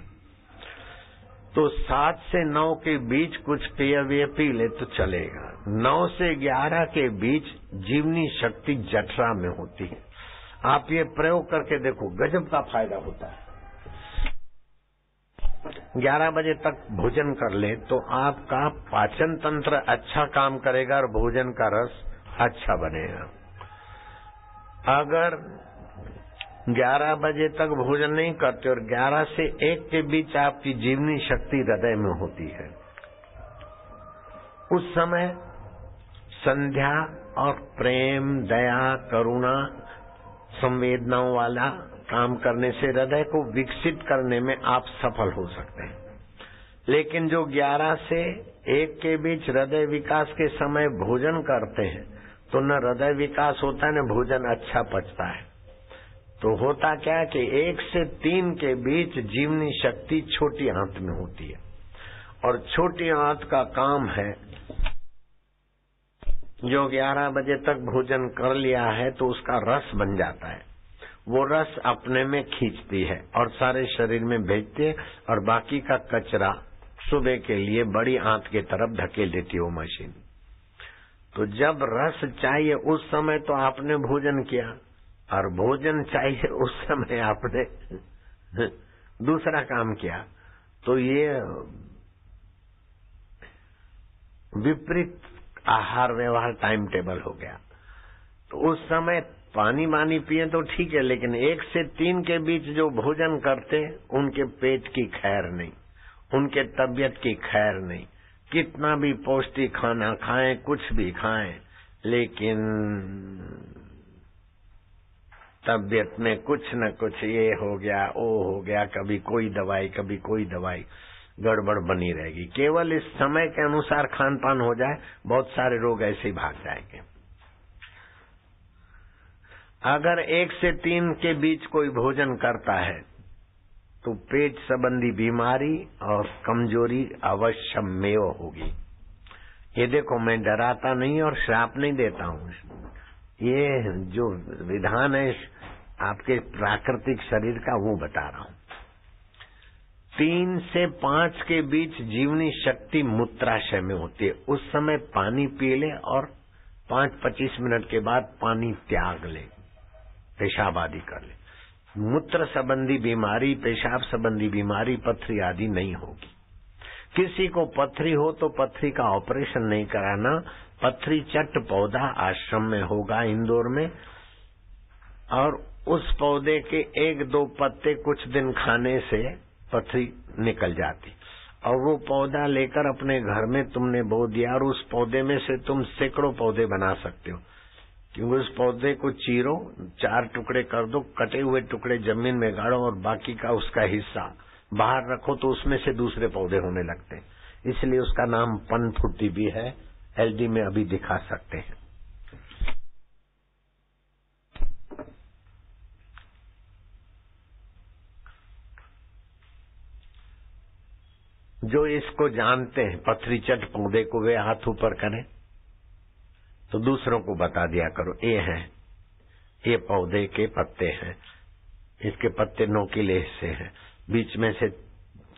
तो 7 से 9 के बीच कुछ पेय पी ले तो चलेगा। 9 से 11 के बीच जीवनी शक्ति जठरा में होती है। आप ये प्रयोग करके देखो, गजब का फायदा होता है। 11 बजे तक भोजन कर ले तो आपका पाचन तंत्र अच्छा काम करेगा और भोजन का रस अच्छा बनेगा। अगर 11 बजे तक भोजन नहीं करते और 11 से 1 के बीच आपकी जीवनी शक्ति हृदय में होती है, उस समय संध्या और प्रेम, दया, करुणा, संवेदनाओं वाला काम करने से हृदय को विकसित करने में आप सफल हो सकते हैं। लेकिन जो 11 से 1 के बीच हृदय विकास के समय भोजन करते हैं तो न हृदय विकास होता है न भोजन अच्छा पचता है। तो होता क्या है कि 1 से 3 के बीच जीवनी शक्ति छोटी आंत में होती है और छोटी आंत का काम है, जो 11 बजे तक भोजन कर लिया है तो उसका रस बन जाता है, वो रस अपने में खींचती है और सारे शरीर में भेजती है और बाकी का कचरा सुबह के लिए बड़ी आंत की तरफ धकेल देती है वो मशीन। तो जब रस चाहिए उस समय तो आपने भोजन किया और भोजन चाहिए उस समय आपने दूसरा काम किया, तो ये विपरीत आहार व्यवहार टाइम टेबल हो गया। तो उस समय पानी वानी पिए तो ठीक है, लेकिन 1 से 3 के बीच जो भोजन करते उनके पेट की खैर नहीं, उनके तबीयत की खैर नहीं। कितना भी पौष्टिक खाना खाएं, कुछ भी खाएं, लेकिन तबीयत में कुछ न कुछ ये हो गया, वो हो गया, कभी कोई दवाई कभी कोई दवाई, गड़बड़ बनी रहेगी। केवल इस समय के अनुसार खान पान हो जाए, बहुत सारे रोग ऐसे ही भाग जाएंगे। अगर 1 से 3 के बीच कोई भोजन करता है तो पेट संबंधी बीमारी और कमजोरी अवश्य मेव होगी। ये देखो, मैं डराता नहीं और श्राप नहीं देता हूँ। ये जो विधान है आपके प्राकृतिक शरीर का वो बता रहा हूँ। 3 से 5 के बीच जीवनी शक्ति मूत्राशय में होती है। उस समय पानी पी ले और 5-25 मिनट के बाद पानी त्याग ले, पेशाब आदि कर ले। मूत्र संबंधी बीमारी, पेशाब संबंधी बीमारी, पथरी आदि नहीं होगी। किसी को पथरी हो तो पथरी का ऑपरेशन नहीं कराना। पथरी चट पौधा आश्रम में होगा इंदौर में, और उस पौधे के 1-2 पत्ते कुछ दिन खाने से पथरी निकल जाती, और वो पौधा लेकर अपने घर में तुमने बो दिया और उस पौधे में से तुम सैकड़ों पौधे बना सकते हो। क्योंकि उस पौधे को चीरो, 4 टुकड़े कर दो, कटे हुए टुकड़े जमीन में गाड़ो और बाकी का उसका हिस्सा बाहर रखो तो उसमें से दूसरे पौधे होने लगते हैं। इसलिए उसका नाम पनफुटी भी है। एलडी में अभी दिखा सकते हैं। जो इसको जानते हैं पथरी चट पौधे को, वे हाथ ऊपर करें तो दूसरों को बता दिया करो, ये पौधे के पत्ते हैं, इसके पत्ते नोकीले हिस्से हैं, बीच में से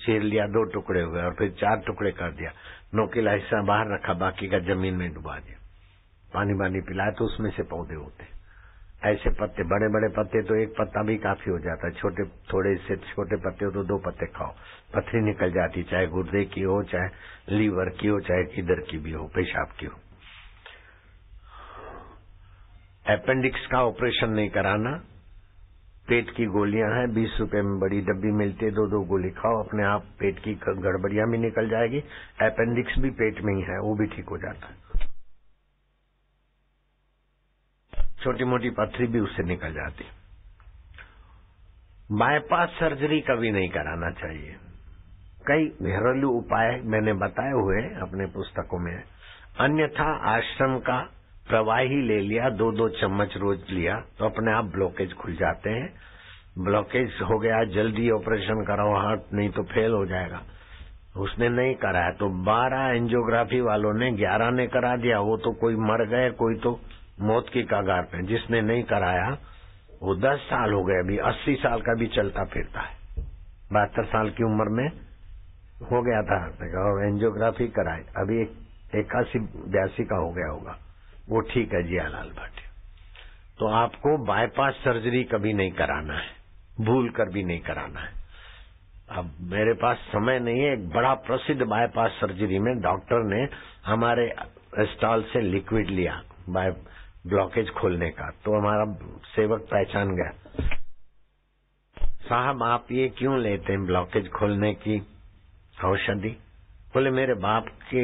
चीर लिया, 2 टुकड़े हुए और फिर 4 टुकड़े कर दिया, नोकीला हिस्सा बाहर रखा, बाकी का जमीन में डुबा दिया, पानी वानी पिलाया तो उसमें से पौधे होते। ऐसे पत्ते, बड़े बड़े पत्ते तो 1 पत्ता भी काफी हो जाता है, छोटे थोड़े से छोटे पत्ते हो तो 2 पत्ते खाओ, पथरी निकल जाती, चाहे गुर्दे की हो, चाहे लीवर की हो, चाहे किधर की भी हो, पेशाब की हो। अपेंडिक्स का ऑपरेशन नहीं कराना। पेट की गोलियां हैं, 20 रुपए में बड़ी डब्बी मिलती है, 2-2 गोली खाओ, अपने आप पेट की गड़बड़ियां भी निकल जाएगी। अपेंडिक्स भी पेट में ही है, वो भी ठीक हो जाता है। छोटी मोटी पथरी भी उससे निकल जाती। बाईपास सर्जरी कभी नहीं कराना चाहिए। कई घरेलू उपाय मैंने बताए हुए अपने पुस्तकों में। अन्यथा आश्रम का प्रवाही ले लिया, 2-2 चम्मच रोज लिया तो अपने आप ब्लॉकेज खुल जाते हैं। ब्लॉकेज हो गया, जल्दी ऑपरेशन कराओ हार्ट, नहीं तो फेल हो जाएगा। उसने नहीं कराया तो 12 एंजियोग्राफी वालों ने 11 ने करा दिया। वो तो कोई मर गए, कोई तो मौत की कगार पे। जिसने नहीं कराया वो 10 साल हो गए, अभी 80 साल का भी चलता फिरता है। 72 साल की उम्र में हो गया था और एंजियोग्राफी कराई, अभी 81-82 का हो गया होगा। वो ठीक है जियालाल भाटिया। तो आपको बाईपास सर्जरी कभी नहीं कराना है, भूल कर भी नहीं कराना है। अब मेरे पास समय नहीं है। एक बड़ा प्रसिद्ध बाईपास सर्जरी में डॉक्टर ने हमारे स्टॉल से लिक्विड लिया ब्लॉकेज खोलने का, तो हमारा सेवक पहचान गया, साहब आप ये क्यों लेते हैं ब्लॉकेज खोलने की औषधि? बोले मेरे बाप के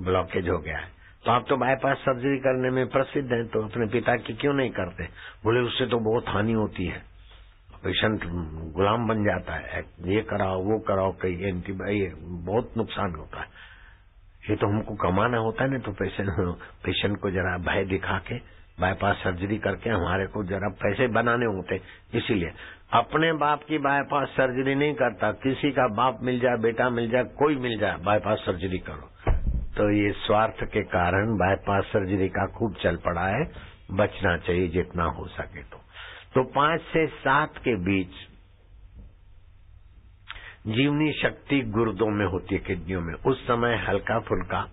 ब्लॉकेज हो गया है। तो आप तो बाईपास सर्जरी करने में प्रसिद्ध हैं, तो अपने पिता की क्यों नहीं करते? बोले उससे तो बहुत हानि होती है, पेशेंट गुलाम बन जाता है, ये कराओ वो कराओ, कई एंटीबायोटिक, बहुत नुकसान होता है। ये तो हमको कमाना होता है ना, तो पेशेंट को जरा भय दिखा के बाईपास सर्जरी करके हमारे को जरा पैसे बनाने होते, इसीलिए अपने बाप की बाईपास सर्जरी नहीं करता। किसी का बाप मिल जाए, बेटा मिल जाए, कोई मिल जाए, बाईपास सर्जरी करो। तो ये स्वार्थ के कारण बाईपास सर्जरी का खूब चल पड़ा है, बचना चाहिए जितना हो सके। तो 5 से 7 के बीच जीवनी शक्ति गुर्दों में होती है, किडनियों में। उस समय हल्का फुल्का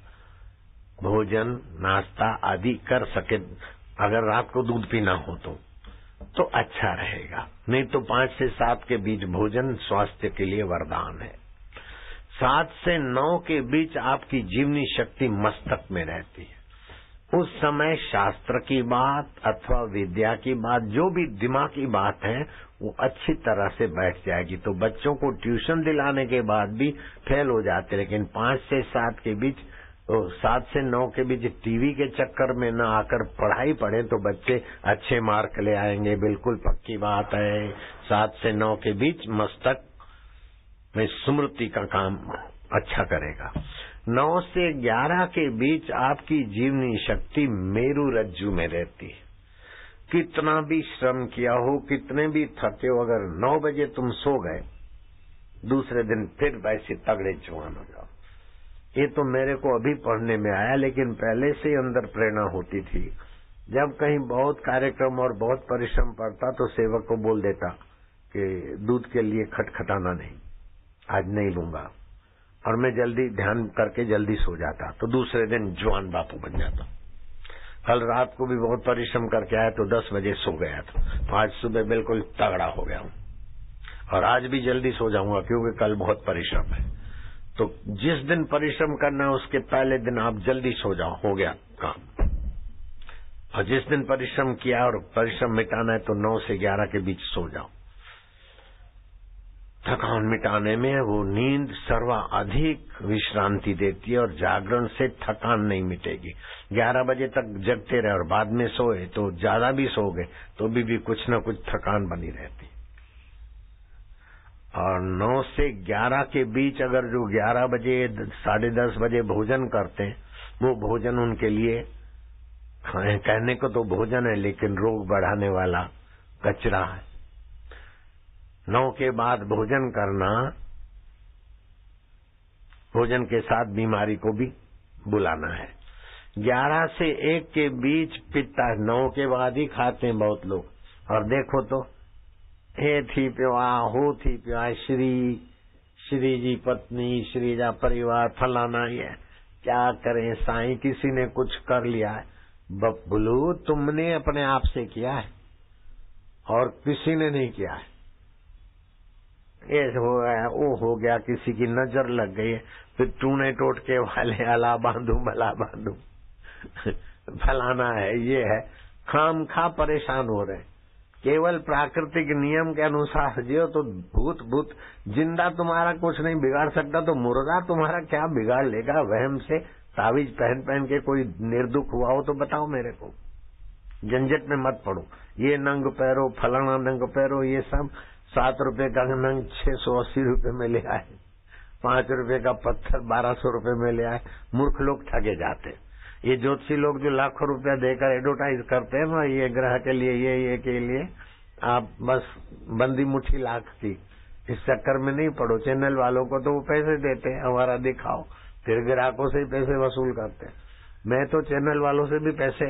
भोजन नाश्ता आदि कर सके, अगर रात को दूध पीना हो तो अच्छा रहेगा। नहीं तो 5 से 7 के बीच भोजन स्वास्थ्य के लिए वरदान है। 7 से 9 के बीच आपकी जीवनी शक्ति मस्तक में रहती है। उस समय शास्त्र की बात अथवा विद्या की बात, जो भी दिमाग की बात है, वो अच्छी तरह से बैठ जाएगी। तो बच्चों को ट्यूशन दिलाने के बाद भी फेल हो जाते, लेकिन 5 से 7 के बीच, 7 से 9 के बीच टीवी के चक्कर में न आकर पढ़ाई पढ़े तो बच्चे अच्छे मार्क ले आएंगे, बिल्कुल पक्की बात है। 7 से 9 के बीच मस्तक में स्मृति का काम अच्छा करेगा। 9 से 11 के बीच आपकी जीवनी शक्ति मेरु रज्जु में रहती है। कितना भी श्रम किया हो, कितने भी थके हो, अगर 9 बजे तुम सो गए, दूसरे दिन फिर वैसे तगड़े जवान हो जाओ। ये तो मेरे को अभी पढ़ने में आया, लेकिन पहले से ही अंदर प्रेरणा होती थी। जब कहीं बहुत कार्यक्रम और बहुत परिश्रम पड़ता तो सेवक को बोल देता कि दूध के लिए खटखटाना नहीं, आज नहीं लूंगा, और मैं जल्दी ध्यान करके जल्दी सो जाता, तो दूसरे दिन जवान बापू बन जाता। कल रात को भी बहुत परिश्रम करके आया तो 10 बजे सो गया था, तो आज सुबह बिल्कुल तगड़ा हो गया हूं, और आज भी जल्दी सो जाऊंगा क्योंकि कल बहुत परिश्रम है। तो जिस दिन परिश्रम करना है उसके पहले दिन आप जल्दी सो जाओ, हो गया काम। और जिस दिन परिश्रम किया और परिश्रम मिटाना है तो 9 से 11 के बीच सो जाओ। थकान मिटाने में वो नींद सर्वाधिक विश्रांति देती है, और जागरण से थकान नहीं मिटेगी। 11 बजे तक जगते रहे और बाद में सोए तो ज्यादा भी सो गए तो भी कुछ न कुछ थकान बनी रहती। और 9 से 11 के बीच अगर जो 11 बजे 10:30 बजे भोजन करते हैं, वो भोजन उनके लिए कहने को तो भोजन है, लेकिन रोग बढ़ाने वाला कचरा है। 9 के बाद भोजन करना, भोजन के साथ बीमारी को भी बुलाना है। 11 से 1 के बीच पिता 9 के बाद ही खाते हैं बहुत लोग। और देखो तो हे थी प्योआ हो थी प्योआ, श्री जी पत्नी, श्री जा परिवार, फलाना ये क्या करें साईं, किसी ने कुछ कर लिया है। बबलू तुमने अपने आप से किया है और किसी ने नहीं किया है। ये हो गया वो हो गया, किसी की नजर लग गई है, फिर टूने टोटके वाले अला बांधू भला बांधू फलाना है, ये है, खाम खा परेशान हो रहे। केवल प्राकृतिक नियम के अनुसार जियो तो भूत जिंदा तुम्हारा कुछ नहीं बिगाड़ सकता, तो मुर्दा तुम्हारा क्या बिगाड़ लेगा। वहम से तावीज पहन के कोई निर्दुख हुआ हो तो बताओ मेरे को, झंझट में मत पड़ो। ये नंग पैरो, फलाना नंग पैरो, ये सब 7 रुपए का नंग 680 रुपए में ले आए, 5 रुपए का पत्थर 1200 रुपए में ले आए। मूर्ख लोग ठगे जाते। ये ज्योतिषी लोग जो लाखों रुपया देकर एडवर्टाइज करते हैं ना, ये ग्रह के लिए, ये के लिए, आप बस बंदी मुट्ठी लाख की, इस चक्कर में नहीं पड़ो। चैनल वालों को तो वो पैसे देते हैं, हमारा दिखाओ, फिर ग्राहकों से ही पैसे वसूल करते हैं। मैं तो चैनल वालों से भी पैसे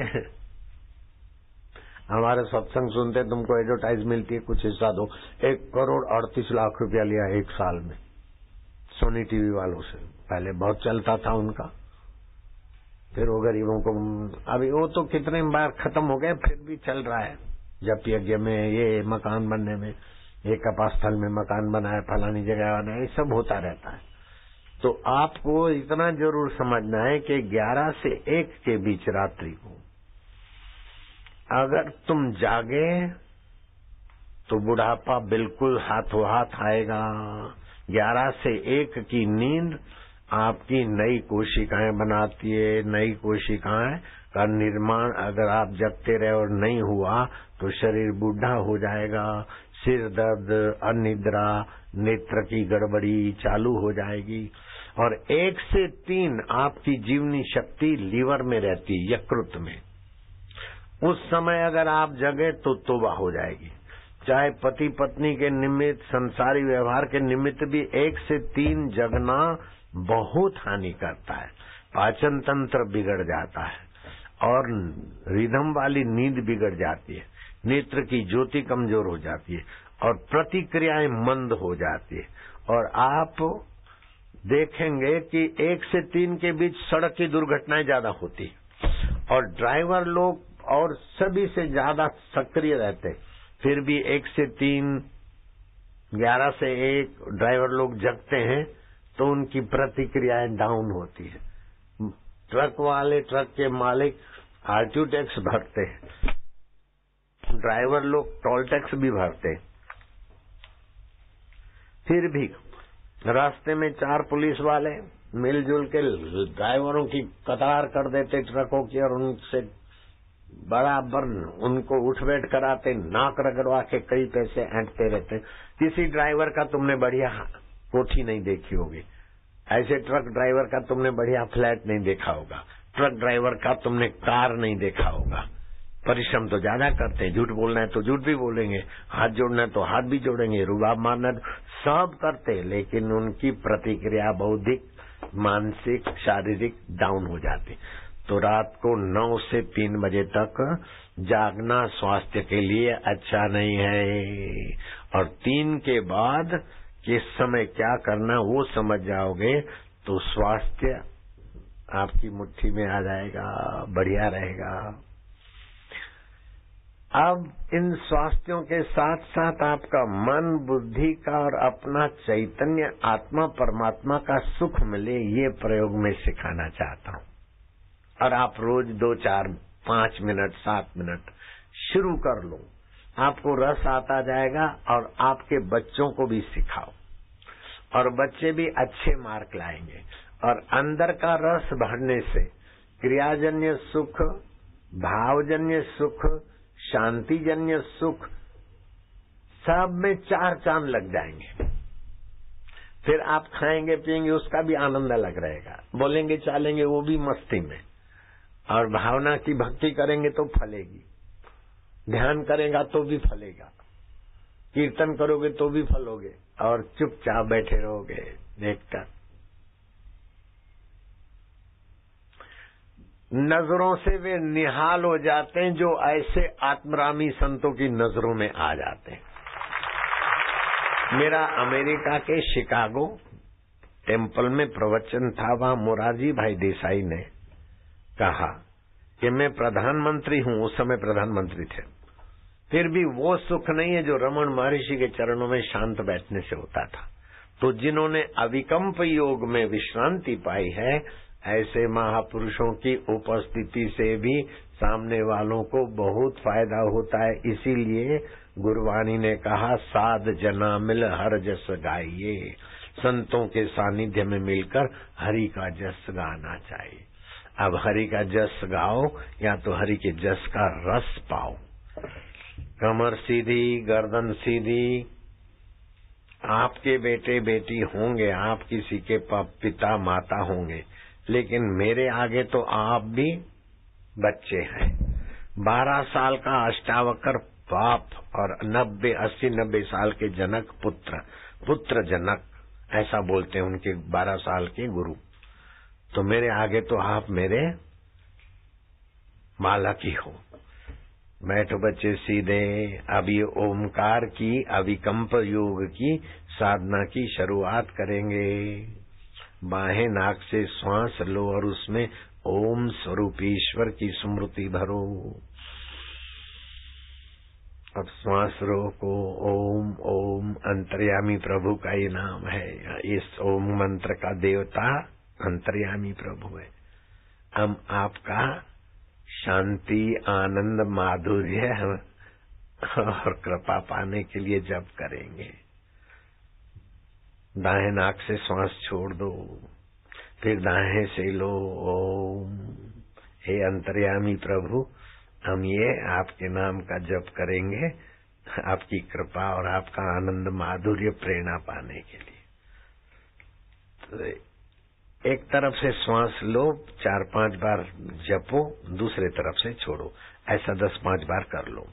हमारे सत्संग सुनते, तुमको एडवर्टाइज मिलती है, कुछ हिस्सा दो। 1,38,00,000 रुपया लिया एक साल में सोनी टीवी वालों से। पहले बहुत चलता था उनका, फिर वो गरीबों को, अभी वो तो कितने बार खत्म हो गए, फिर भी चल रहा है। जप यज्ञ में, ये मकान बनने में, ये कपास्थल में मकान बनाया, फलानी जगह बनाया, ये सब होता रहता है। तो आपको इतना जरूर समझना है कि 11 से 1 के बीच रात्रि को अगर तुम जागे तो बुढ़ापा बिल्कुल हाथों हाथ आएगा। 11 से 1 की नींद आपकी नई कोशिकाएं बनाती है। नई कोशिकाएं का निर्माण अगर आप जगते रहे और नहीं हुआ तो शरीर बूढ़ा हो जाएगा, सिर दर्द, अनिद्रा, नेत्र की गड़बड़ी चालू हो जाएगी। और 1 से 3 आपकी जीवनी शक्ति लीवर में रहती है, यकृत में। उस समय अगर आप जगे तो तौबा हो जाएगी। चाहे पति पत्नी के निमित्त, संसारी व्यवहार के निमित्त भी 1 से 3 जगना बहुत हानि करता है। पाचन तंत्र बिगड़ जाता है और रिदम वाली नींद बिगड़ जाती है, नेत्र की ज्योति कमजोर हो जाती है और प्रतिक्रियाएं मंद हो जाती है। और आप देखेंगे कि 1 से 3 के बीच सड़क की दुर्घटनाएं ज्यादा होती है और ड्राइवर लोग और सभी से ज्यादा सक्रिय रहते। फिर भी 1 से 3, 11 से 1 ड्राइवर लोग जगते हैं तो उनकी प्रतिक्रियाएं डाउन होती है। ट्रक वाले, ट्रक के मालिक आरटीओ टैक्स भरते हैं, ड्राइवर लोग टोल टैक्स भी भरते हैं। फिर भी रास्ते में 4 पुलिस वाले मिलजुल के ड्राइवरों की कतार कर देते ट्रकों की और उनसे बराबर उनको उठ बैठ कराते, नाक रगड़वा के कई पैसे ऐंठते रहते। किसी ड्राइवर का तुमने बढ़िया कोठी नहीं देखी होगी, ऐसे ट्रक ड्राइवर का तुमने बढ़िया फ्लैट नहीं देखा होगा, ट्रक ड्राइवर का तुमने कार नहीं देखा होगा। परिश्रम तो ज्यादा करते हैं, झूठ बोलना है तो झूठ भी बोलेंगे, हाथ जोड़ना है तो हाथ भी जोड़ेंगे, रुबाब मारना है सब करते, लेकिन उनकी प्रतिक्रिया बौद्धिक, मानसिक, शारीरिक डाउन हो जाती। तो रात को 9 से 3 बजे तक जागना स्वास्थ्य के लिए अच्छा नहीं है। और 3 के बाद किस समय क्या करना वो समझ जाओगे तो स्वास्थ्य आपकी मुट्ठी में आ जाएगा, बढ़िया रहेगा। अब इन स्वास्थ्यों के साथ साथ आपका मन, बुद्धि का और अपना चैतन्य आत्मा परमात्मा का सुख मिले, ये प्रयोग में सिखाना चाहता हूँ। और आप रोज 2, 4, 5 मिनट, 7 मिनट शुरू कर लो, आपको रस आता जाएगा। और आपके बच्चों को भी सिखाओ और बच्चे भी अच्छे मार्क लाएंगे। और अंदर का रस बढ़ने से क्रियाजन्य सुख, भावजन्य सुख, शांतिजन्य सुख सब में 4 चांद लग जाएंगे। फिर आप खाएंगे पिएंगे उसका भी आनंद अलग रहेगा, बोलेंगे चालेंगे वो भी मस्ती में। और भावना की भक्ति करेंगे तो फलेगी, ध्यान करेगा तो भी फलेगा, कीर्तन करोगे तो भी फलोगे, और चुपचाप बैठे रहोगे देखकर। नजरों से वे निहाल हो जाते हैं जो ऐसे आत्मरामी संतों की नजरों में आ जाते हैं। मेरा अमेरिका के शिकागो टेम्पल में प्रवचन था। वहां मोरारजी भाई देसाई ने कहा कि मैं प्रधानमंत्री हूं, उस समय प्रधानमंत्री थे, फिर भी वो सुख नहीं है जो रमन महर्षि के चरणों में शांत बैठने से होता था। तो जिन्होंने अविकम्प योग में विश्रांति पाई है, ऐसे महापुरुषों की उपस्थिति से भी सामने वालों को बहुत फायदा होता है। इसीलिए गुरुवाणी ने कहा, साध जना मिल हर जस गाइए। संतों के सानिध्य में मिलकर हरि का जस गाना चाहिए। अब हरि का जस गाओ या तो हरि के जस का रस पाओ। कमर सीधी, गर्दन सीधी। आपके बेटे बेटी होंगे, आप किसी के पिता माता होंगे, लेकिन मेरे आगे तो आप भी बच्चे हैं। 12 साल का अष्टावक्र बाप और 80-90 साल के जनक पुत्र, पुत्र जनक, ऐसा बोलते हैं उनके 12 साल के गुरु। तो मेरे आगे तो आप मेरे बालक ही हो। बैठो बच्चे सीधे। अब ये ओमकार की अविकम्प योग की साधना की शुरुआत करेंगे। बाहें नाक से श्वास लो और उसमें ओम स्वरूप ईश्वर की स्मृति भरो। अब श्वास रोको। ओम ओम अंतर्यामी प्रभु का ही नाम है। इस ओम मंत्र का देवता अंतर्यामी प्रभु है। हम आपका शांति, आनंद, माधुर्य और कृपा पाने के लिए जप करेंगे। दाएं नाक से श्वास छोड़ दो, फिर दाएं से लो। ओम। हे अंतर्यामी प्रभु, हम ये आपके नाम का जप करेंगे आपकी कृपा और आपका आनंद, माधुर्य, प्रेरणा पाने के लिए। तो एक तरफ से श्वास लो, 4-5 बार जपो, दूसरे तरफ से छोड़ो। ऐसा 10-5 बार कर लो।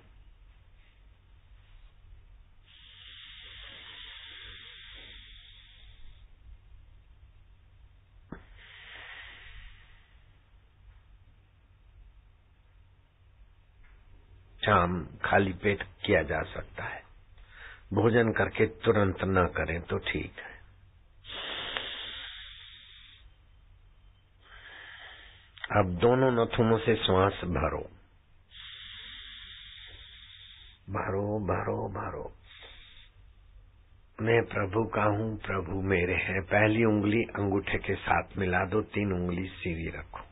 शाम खाली पेट किया जा सकता है। भोजन करके तुरंत न करें तो ठीक है। अब दोनों नथुनों से श्वास भरो, भरो, भरो, भरो। मैं प्रभु का हूँ, प्रभु मेरे हैं। पहली उंगली अंगूठे के साथ मिला दो, 3 उंगली सीधी रखो।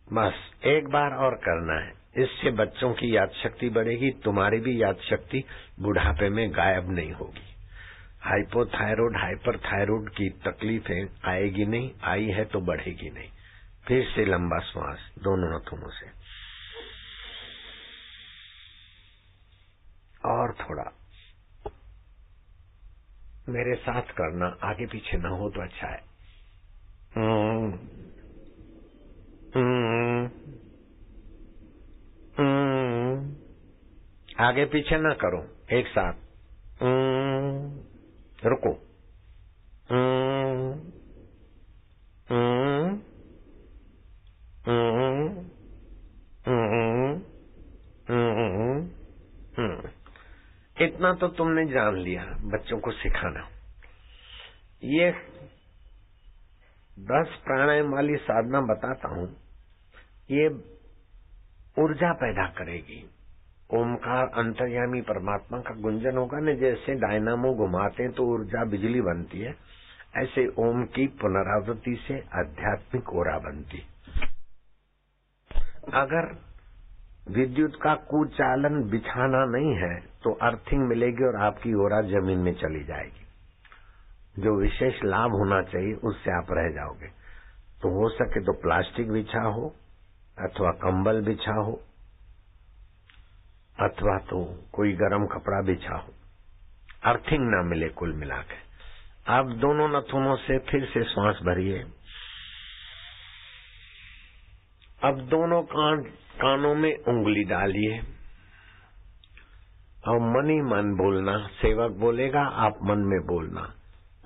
बस एक बार और करना है। इससे बच्चों की याद शक्ति बढ़ेगी, तुम्हारी भी याद शक्ति बुढ़ापे में गायब नहीं होगी। हाइपोथायराइड, हाइपरथायराइड की तकलीफें आएगी नहीं, आई है तो बढ़ेगी नहीं। फिर से लंबा श्वास दोनों नथुनों से, और थोड़ा मेरे साथ करना, आगे पीछे ना हो तो अच्छा है। आगे पीछे ना करो, एक साथ। रुको। इतना तो तुमने जान लिया, बच्चों को सिखाना। ये 10 प्राणायाम वाली साधना बताता हूँ, ये ऊर्जा पैदा करेगी। ओमकार अंतर्यामी परमात्मा का गुंजन होगा न, जैसे डायनामो घुमाते हैं तो ऊर्जा बिजली बनती है, ऐसे ओम की पुनरावृत्ति से आध्यात्मिक ओरा बनती। अगर विद्युत का कुचालन बिछाना नहीं है तो अर्थिंग मिलेगी और आपकी ओरा जमीन में चली जाएगी। जो विशेष लाभ होना चाहिए उससे आप रह जाओगे। तो हो सके तो प्लास्टिक बिछा हो, अथवा कंबल बिछा हो, अथवा तो कोई गर्म कपड़ा बिछा हो, अर्थिंग ना मिले कुल मिलाकर। आप दोनों नथुनों से फिर से श्वास भरिए। अब दोनों कानों में उंगली डालिए और मन ही मन बोलना। सेवक बोलेगा, आप मन में बोलना।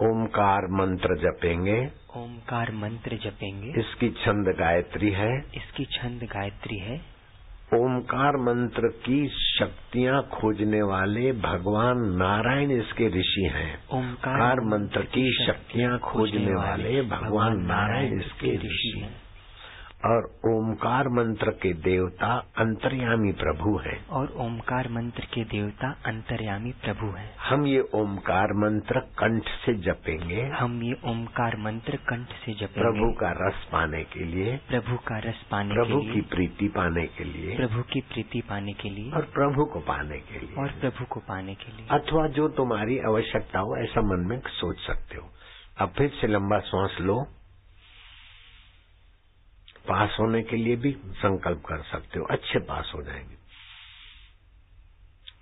ओमकार मंत्र जपेंगे। ओमकार मंत्र जपेंगे। इसकी छंद गायत्री है। इसकी छंद गायत्री है। ओमकार मंत्र की शक्तियाँ खोजने वाले भगवान नारायण इसके ऋषि हैं। ओमकार मंत्र की शक्तियाँ खोजने वाले भगवान नारायण इसके ऋषि हैं। और ओमकार मंत्र के देवता अंतर्यामी प्रभु हैं। और ओमकार मंत्र के देवता अंतर्यामी प्रभु हैं। हम ये ओमकार मंत्र कंठ से जपेंगे। हम ये ओमकार मंत्र कंठ से जपेंगे। प्रभु का रस पाने के लिए। प्रभु का रस पाने के लिए। प्रभु की प्रीति पाने के लिए। प्रभु की प्रीति पाने के लिए। और प्रभु को पाने के लिए। और प्रभु को पाने के लिए। अथवा जो तुम्हारी आवश्यकता हो ऐसा मन में सोच सकते हो। अब फिर से लंबा श्वास लो, पास होने के लिए भी संकल्प कर सकते हो, अच्छे पास हो जाएंगे।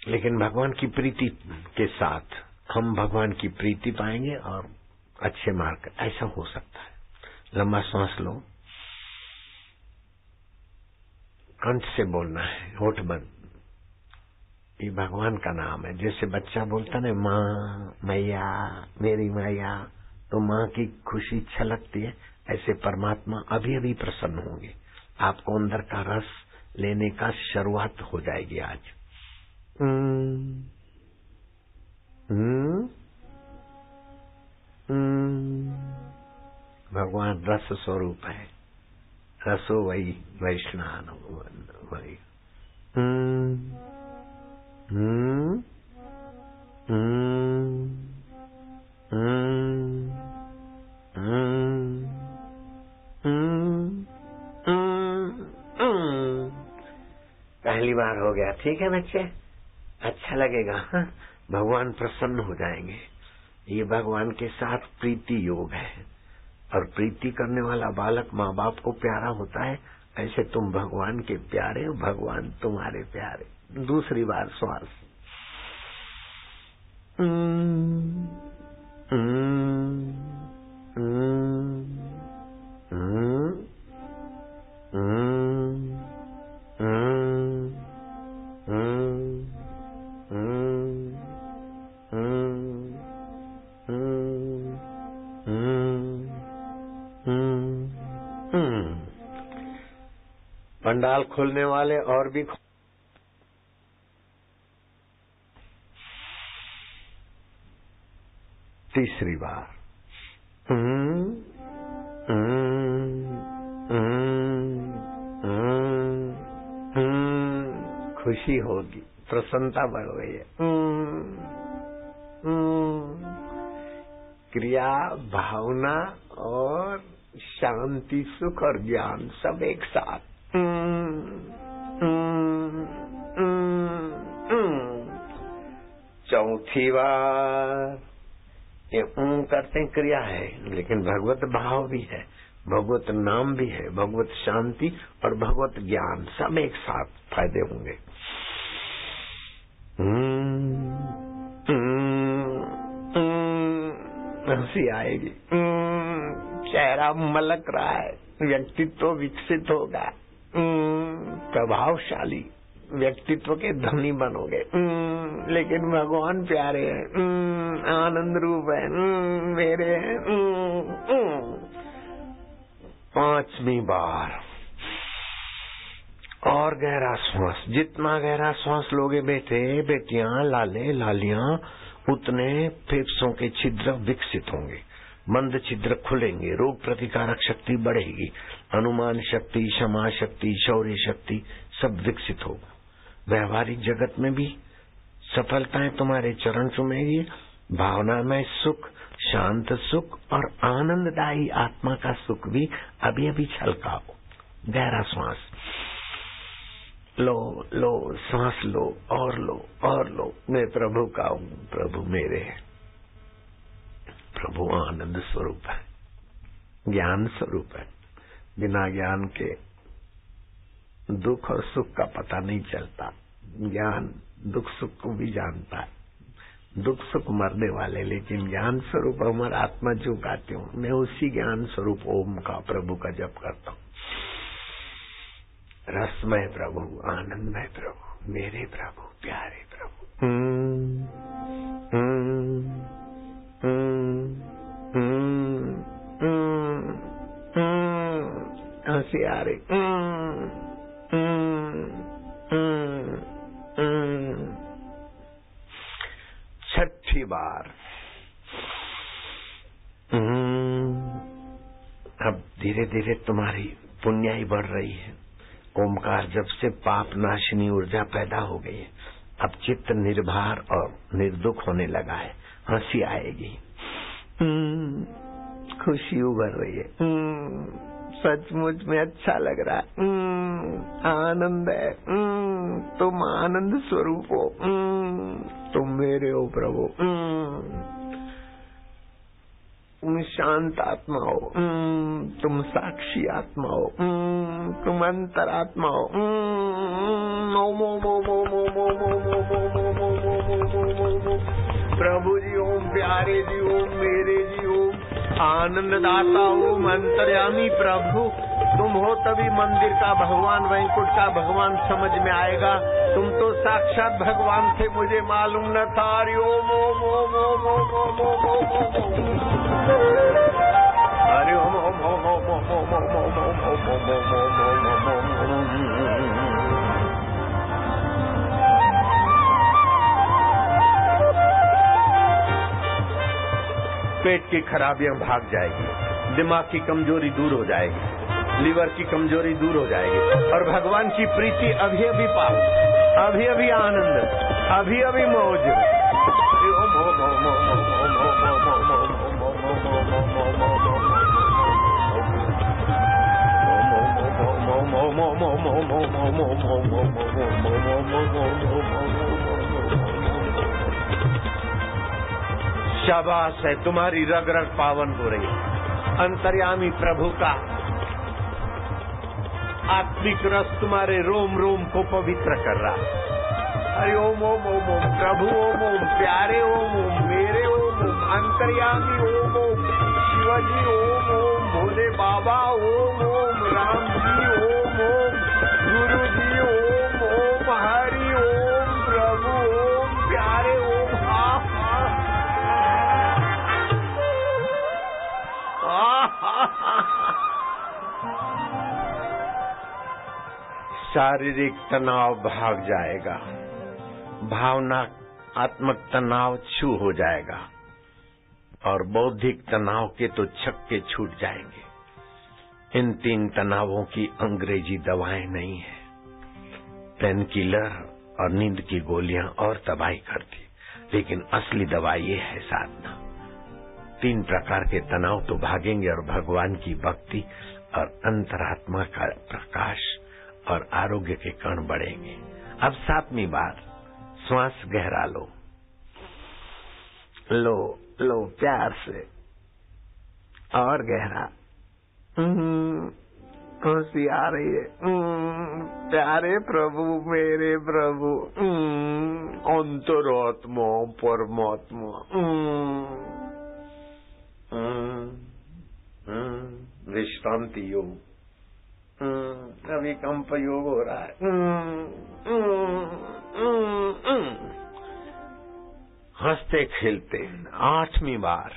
लेकिन भगवान की प्रीति के साथ हम भगवान की प्रीति पाएंगे और अच्छे मार्ग, ऐसा हो सकता है। लंबा सांस लो, कंठ से बोलना है, होठ बंद। ये भगवान का नाम है। जैसे बच्चा बोलता ना माँ, मैया, मेरी मैया, तो माँ की खुशी छलकती है। ऐसे परमात्मा अभी अभी प्रसन्न होंगे। आपको अंदर का रस लेने का शुरुआत हो जाएगी आज। भगवान रस स्वरूप है। रसो वही वैष्णव वही। पहली बार हो गया, ठीक है बच्चे, अच्छा लगेगा। भगवान प्रसन्न हो जाएंगे। ये भगवान के साथ प्रीति योग है, और प्रीति करने वाला बालक माँ बाप को प्यारा होता है। ऐसे तुम भगवान के प्यारे, भगवान तुम्हारे प्यारे। दूसरी बार श्वास। पंडाल खोलने वाले और भी तीसरी बार। खुशी होगी, प्रसन्नता बढ़ रही है। क्रिया, भावना और शांति, सुख और ज्ञान सब एक साथ। चौथी बार ये करते हैं, क्रिया है, लेकिन भगवत भाव भी है, भगवत नाम भी है, भगवत शांति और भगवत ज्ञान सब एक साथ फायदे होंगे। हंसी आएगी, चेहरा मलक रहा है, व्यक्तित्व विकसित होगा, प्रभावशाली व्यक्तित्व के धनी बनोगे। लेकिन भगवान प्यारे हैं, आनंद रूप है, मेरे हैं। पांचवी बार और गहरा श्वास। जितना गहरा श्वास लोगे बेटे बेटियां, लाले लालियां, उतने फेफड़ों के छिद्र विकसित होंगे, मंद छिद्र खुलेंगे, रोग प्रतिकारक शक्ति बढ़ेगी, अनुमान शक्ति, क्षमा शक्ति, शौर्य शक्ति सब विकसित होगा। व्यवहारिक जगत में भी सफलताएं तुम्हारे चरण चूमेगी। भावना में सुख, शांत सुख और आनंददायी आत्मा का सुख भी अभी अभी छलकाओ। गहरा श्वास लो, लो, सांस लो और लो और लो। मैं प्रभु का हूँ, प्रभु मेरे है। प्रभु आनंद स्वरूप है, ज्ञान स्वरूप है। बिना ज्ञान के दुख और सुख का पता नहीं चलता। ज्ञान दुख सुख को भी जानता है। दुख सुख मरने वाले, लेकिन ज्ञान स्वरूप हमारा आत्मा जो गाती हूँ, मैं उसी ज्ञान स्वरूप ओम का, प्रभु का जप करता हूँ। रसमय प्रभु, आनंदमय प्रभु, मेरे प्रभु, प्यारे प्रभु। हंसी आ रही। छठी बार। अब धीरे धीरे तुम्हारी पुण्याई बढ़ रही है। ओमकार जब से पाप नाशिनी ऊर्जा पैदा हो गई है। अब चित्त निर्भर और निर्दुख होने लगा है। हंसी आएगी, खुशी उभर रही है, सचमुच में अच्छा लग रहा है, आनंद है। तुम आनंद स्वरूप हो, तुम मेरे हो प्रभु। तुम शांत आत्मा हो, तुम साक्षी आत्मा हो, तुम अंतरात्मा हो। प्रभु जी ओम, प्यारे जी ओम, मेरे जी ओम, आनंददाता ओम, अंतर्यामी प्रभु तुम हो तभी मंदिर का भगवान, वैकुंठ का भगवान समझ में आएगा। तुम तो साक्षात भगवान थे, मुझे मालूम न था। हरि ओम ओम ओम ओम ओम ओम ओम ओम ओम। हरि ओम ओम ओम ओम ओम ओम ओम ओम ओम ओम ओम ओम। पेट की खराबियां भाग जाएगी, दिमाग की कमजोरी दूर हो जाएगी, लीवर की कमजोरी दूर हो जाएगी और भगवान की प्रीति अभी अभी पाओ, अभी अभी आनंद, अभी अभी मौज। शाबाश है, तुम्हारी रग रग पावन हो रही है। अंतर्यामी प्रभु का आत्मिक रस तुम्हारे रोम रोम को पवित्र कर रहा है। हरि ओम ओम ओम ओम, प्रभु ओम ओम, प्यारे ओम ओम, मेरे ओम ओम, अंतर्यामी ओम ओम, शिवजी ओम ओम, भोले बाबा ओम ओम, राम जी ओम ओम, गुरु जी ओम ओम, हरि ओम, प्रभु ओम, प्यारे ओम। शारीरिक तनाव भाग जाएगा, भावनात्मक तनाव छू हो जाएगा और बौद्धिक तनाव के तो छक्के छूट जाएंगे। इन 3 तनावों की अंग्रेजी दवाएं नहीं है। पेन किलर और नींद की गोलियां और तबाही करती, लेकिन असली दवा ये है साधना। 3 प्रकार के तनाव तो भागेंगे और भगवान की भक्ति और अंतरात्मा का प्रकाश और आरोग्य के कण बढ़ेंगे। अब 7वीं बार श्वास गहरा लो, लो लो प्यार से और गहरा। खुशी आ रही है। प्यारे प्रभु, मेरे प्रभु, अंतरात्मा परमात्मा। विश्रांति योग, अभी कंप योग हो रहा है। हंसते खेलते 8वीं बार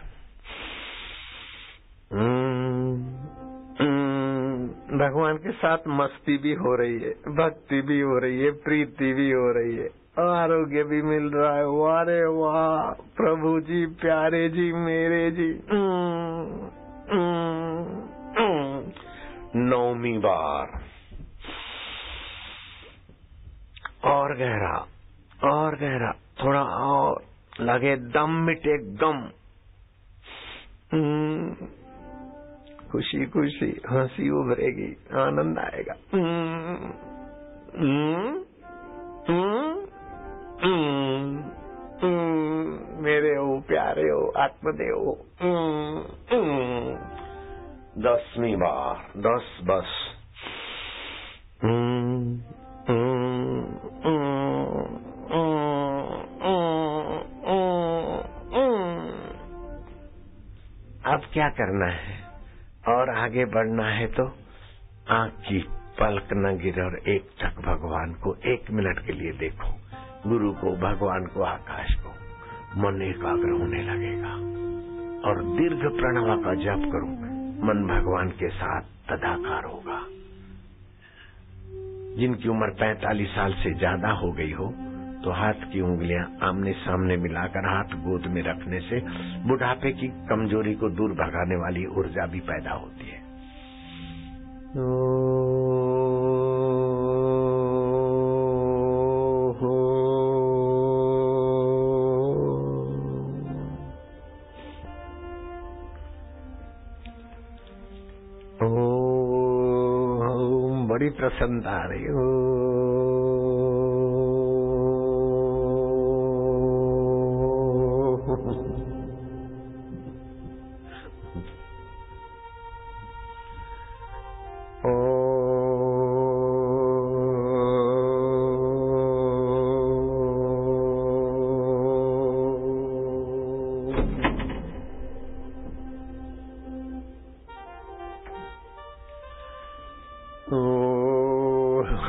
भगवान के साथ मस्ती भी हो रही है, भक्ति भी हो रही है, प्रीति भी हो रही है, आरोग्य भी मिल रहा है। वारे वाह प्रभु जी, प्यारे जी, मेरे जी। 9वीं बार और गहरा और गहरा, थोड़ा और लगे दम मिटे गम। खुशी खुशी हंसी उभरेगी, आनंद आएगा। मेरे हो, प्यारे हो, आत्मदेव हो। 10वीं बार 10 बस। अब क्या करना है और आगे बढ़ना है तो आंख की पलक न गिरे और एक टक भगवान को 1 मिनट के लिए देखो, गुरु को, भगवान को, आकाश को। मन एकाग्र होने लगेगा और दीर्घ प्रणव का जप करो, मन भगवान के साथ तदाकार होगा। जिनकी उम्र 45 साल से ज्यादा हो गई हो तो हाथ की उंगलियां आमने सामने मिलाकर हाथ गोद में रखने से बुढ़ापे की कमजोरी को दूर भगाने वाली ऊर्जा भी पैदा होती है। बड़ी प्रसन्नता आ रही है।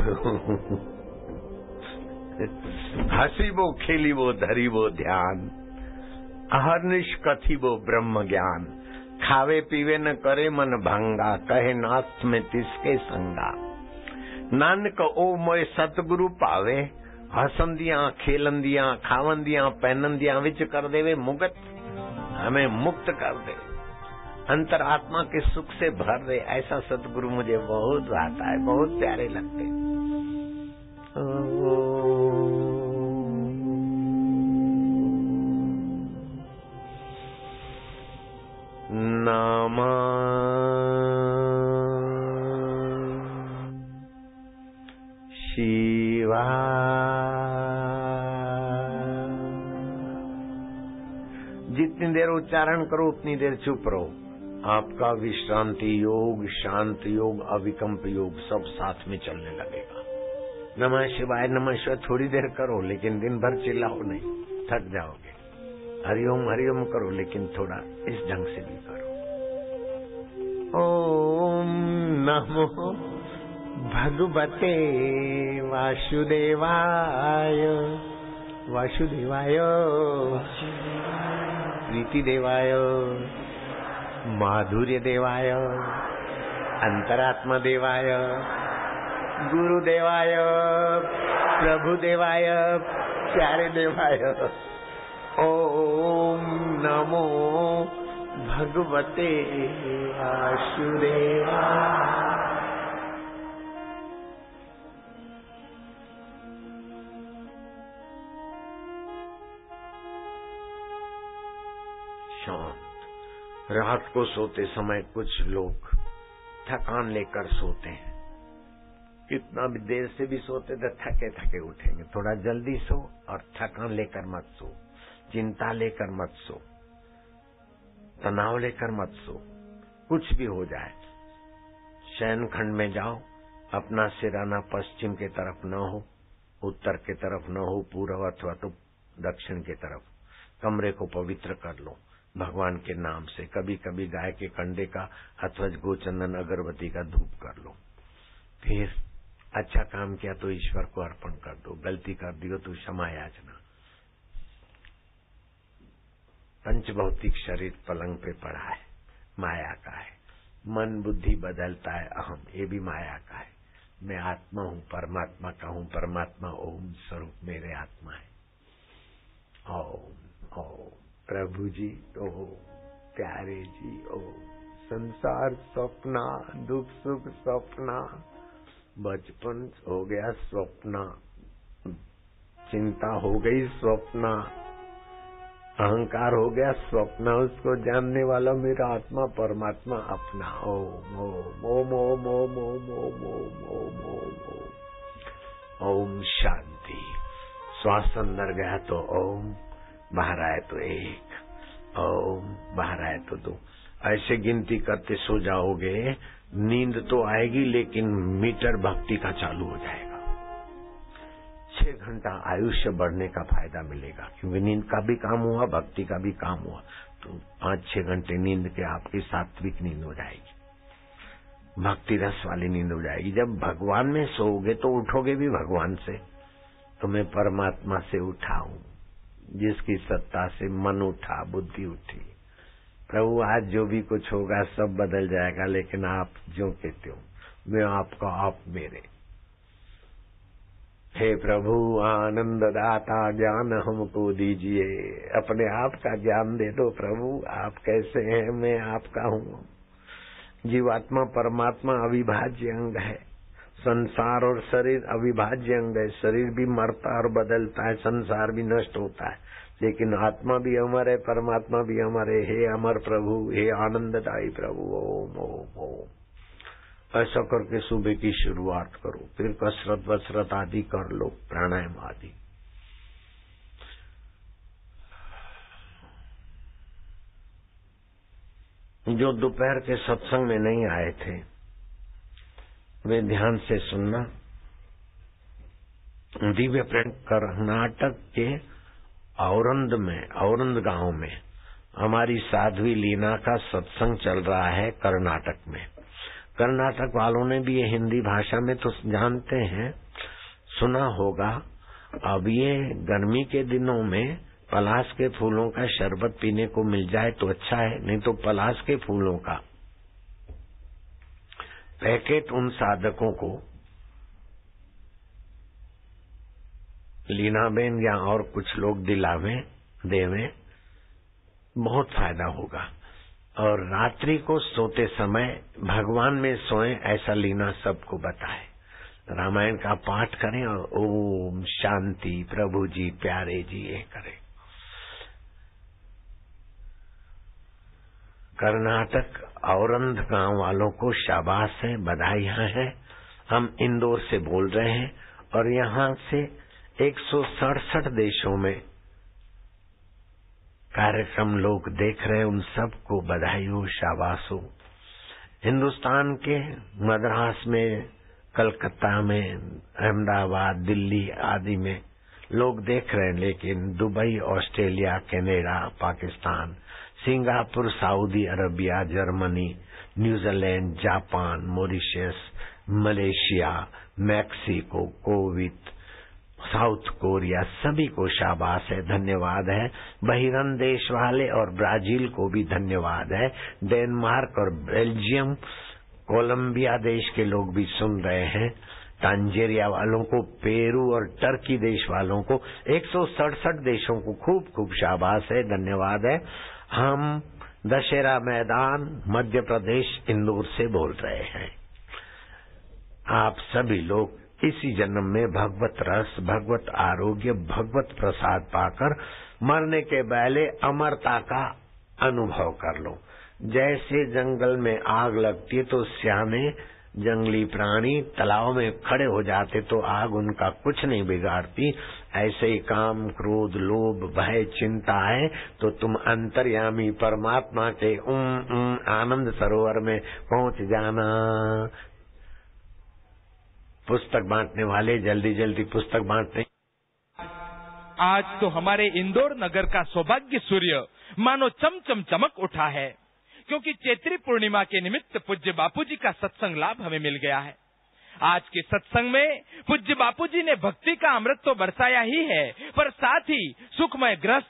करूं। हसीबो खेलीबो धरीबो ध्यान, अहर्निश कथीबो ब्रह्म ज्ञान। खावे पीवे न करे मन भंगा, कहे नाथ में तिसके संगा। नानक ओ मोए सतगुरु पावे, हसंदियां खेलंदियां खावंदियां पहनंदियां विच कर देवे मुगत, हमें मुक्त कर दे, अंतर आत्मा के सुख से भर दे। ऐसा सतगुरु मुझे बहुत भाता है, बहुत प्यारे लगते। नमः शिवाय। जितनी देर उच्चारण करो उतनी देर चुप रहो। आपका विश्रांति योग, शांत योग, अविकम्प योग सब साथ में चलने लगेगा। नमः शिवाय नमः शिवाय थोड़ी देर करो, लेकिन दिन भर चिल्लाओ नहीं, थक जाओगे। हरिओम हरिओम करो, लेकिन थोड़ा इस ढंग से भी करो। ओम नमो भगवते वासुदेवाय, वासुदेवाय प्रीति देवाय, माधुर्य देवाय, अंतरात्मा देवाय, गुरुदेवाय, प्रभु देवाय, प्यारे देवाय। ओम नमो भगवते वासुदेवाय। रात को सोते समय कुछ लोग थकान लेकर सोते हैं। कितना भी देर से भी सोते तो थके थके उठेंगे। थोड़ा जल्दी सो और थकान लेकर मत सो, चिंता लेकर मत सो, तनाव लेकर मत सो। कुछ भी हो जाए, शयन खंड में जाओ, अपना सिराना पश्चिम के तरफ न हो, उत्तर के तरफ न हो, पूर्व अथवा तो दक्षिण के तरफ। कमरे को पवित्र कर लो भगवान के नाम से। कभी कभी गाय के कंडे का अथवा गोचंदन अगरबत्ती का धूप कर लो। फिर अच्छा काम किया तो ईश्वर को अर्पण कर दो, गलती कर दी हो तो क्षमा याचना। पंचभौतिक शरीर पलंग पे पड़ा है, माया का है। मन बुद्धि बदलता है, अहम, ये भी माया का है। मैं आत्मा हूँ, परमात्मा का हूँ, परमात्मा ओम स्वरूप मेरे आत्मा है। ओम ओम प्रभु जी ओम, प्यारे जी ओम। संसार सपना, दुख सुख सपना, बचपन हो गया स्वप्ना, चिंता हो गई स्वप्ना, अहंकार हो गया स्वप्ना। उसको जानने वाला मेरा आत्मा परमात्मा अपना। ओम ओम ओम ओम ओम ओम ओम ओम ओम ओम ओम शांति। श्वास अंदर गया तो ओम, बाहर आए तो एक, ओम, बाहर आए तो दो। ऐसे गिनती करते सो जाओगे, नींद तो आएगी लेकिन मीटर भक्ति का चालू हो जाएगा। 6 घंटा आयुष्य बढ़ने का फायदा मिलेगा, क्योंकि नींद का भी काम हुआ, भक्ति का भी काम हुआ। तो 5-6 घंटे नींद के आपकी सात्विक नींद हो जाएगी, भक्ति रस वाली नींद हो जाएगी। जब भगवान में सोओगे तो उठोगे भी भगवान से। तो मैं परमात्मा से उठा हूँ, जिसकी सत्ता से मन उठा, बुद्धि उठी। प्रभु आज जो भी कुछ होगा सब बदल जाएगा, लेकिन आप जो कहते हो, मैं आपका, आप मेरे। हे प्रभु आनंद दाता ज्ञान हमको दीजिए, अपने आप का ज्ञान दे दो प्रभु। आप कैसे हैं, मैं आपका हूँ। जीवात्मा परमात्मा अविभाज्य अंग है। संसार और शरीर अविभाज्य अंग है। शरीर भी मरता और बदलता है, संसार भी नष्ट होता है, लेकिन आत्मा भी अमर है, परमात्मा भी अमर है। हे अमर प्रभु, हे आनंददायी प्रभु, ओम ओम ओम। ऐसा करके सुबह की शुरुआत करो। फिर कसरत वसरत आदि कर लो, प्राणायाम आदि। जो दोपहर के सत्संग में नहीं आए थे वे ध्यान से सुनना। दिव्य प्रेम कर्नाटक के औरंद गांव में हमारी साध्वी लीना का सत्संग चल रहा है कर्नाटक में। कर्नाटक वालों ने भी ये हिंदी भाषा में तो जानते हैं, सुना होगा। अब ये गर्मी के दिनों में पलाश के फूलों का शरबत पीने को मिल जाए तो अच्छा है, नहीं तो पलाश के फूलों का पैकेट उन साधकों को लीनाबेन या और कुछ लोग दिलावें, देवें, बहुत फायदा होगा। और रात्रि को सोते समय भगवान में सोएं, ऐसा लीना सबको बताए। रामायण का पाठ करें और ओम शांति प्रभु जी प्यारे जी ये करें। कर्नाटक औरंध गांव वालों को शाबाश है, बधाइयां हैं। हम इंदौर से बोल रहे हैं और यहाँ से 167 देशों में कार्यक्रम लोग देख रहे हैं, उन सबको बधाई हो, शाबाश हो। हिंदुस्तान के मद्रास में, कलकत्ता में, अहमदाबाद, दिल्ली आदि में लोग देख रहे हैं, लेकिन Dubai, Australia, Canada, Pakistan, Singapore, Saudi Arabia, Germany, New Zealand, Japan, Mauritius, Malaysia, Mexico, Kuwait, south Korea, सभी को शाबाश है, धन्यवाद है। बहिरन देश वाले और ब्राजील को भी धन्यवाद है। डेनमार्क और बेल्जियम, कोलंबिया देश के लोग भी सुन रहे हैं। टांजेरिया वालों को, पेरू और टर्की देश वालों को, 167 देशों को खूब खूब शाबाश है, धन्यवाद है। हम दशहरा मैदान मध्य प्रदेश इंदौर से बोल रहे हैं। आप सभी लोग इसी जन्म में भगवत रस, भगवत आरोग्य, भगवत प्रसाद पाकर मरने के पहले अमरता का अनुभव कर लो। जैसे जंगल में आग लगती है तो सियाने जंगली प्राणी तालाब में खड़े हो जाते तो आग उनका कुछ नहीं बिगाड़ती, ऐसे ही काम, क्रोध, लोभ, भय, चिंता है तो तुम अंतर्यामी परमात्मा के आनंद सरोवर में पहुंच जाना। पुस्तक बांटने वाले जल्दी जल्दी पुस्तक बांटने। आज तो हमारे इंदौर नगर का सौभाग्य सूर्य मानो चमचम चमक उठा है, क्योंकि चैत्री पूर्णिमा के निमित्त पूज्य बापूजी का सत्संग लाभ हमें मिल गया है। आज के सत्संग में पूज्य बापूजी ने भक्ति का अमृत तो बरसाया ही है, पर साथ ही सुखमय गृहस्थ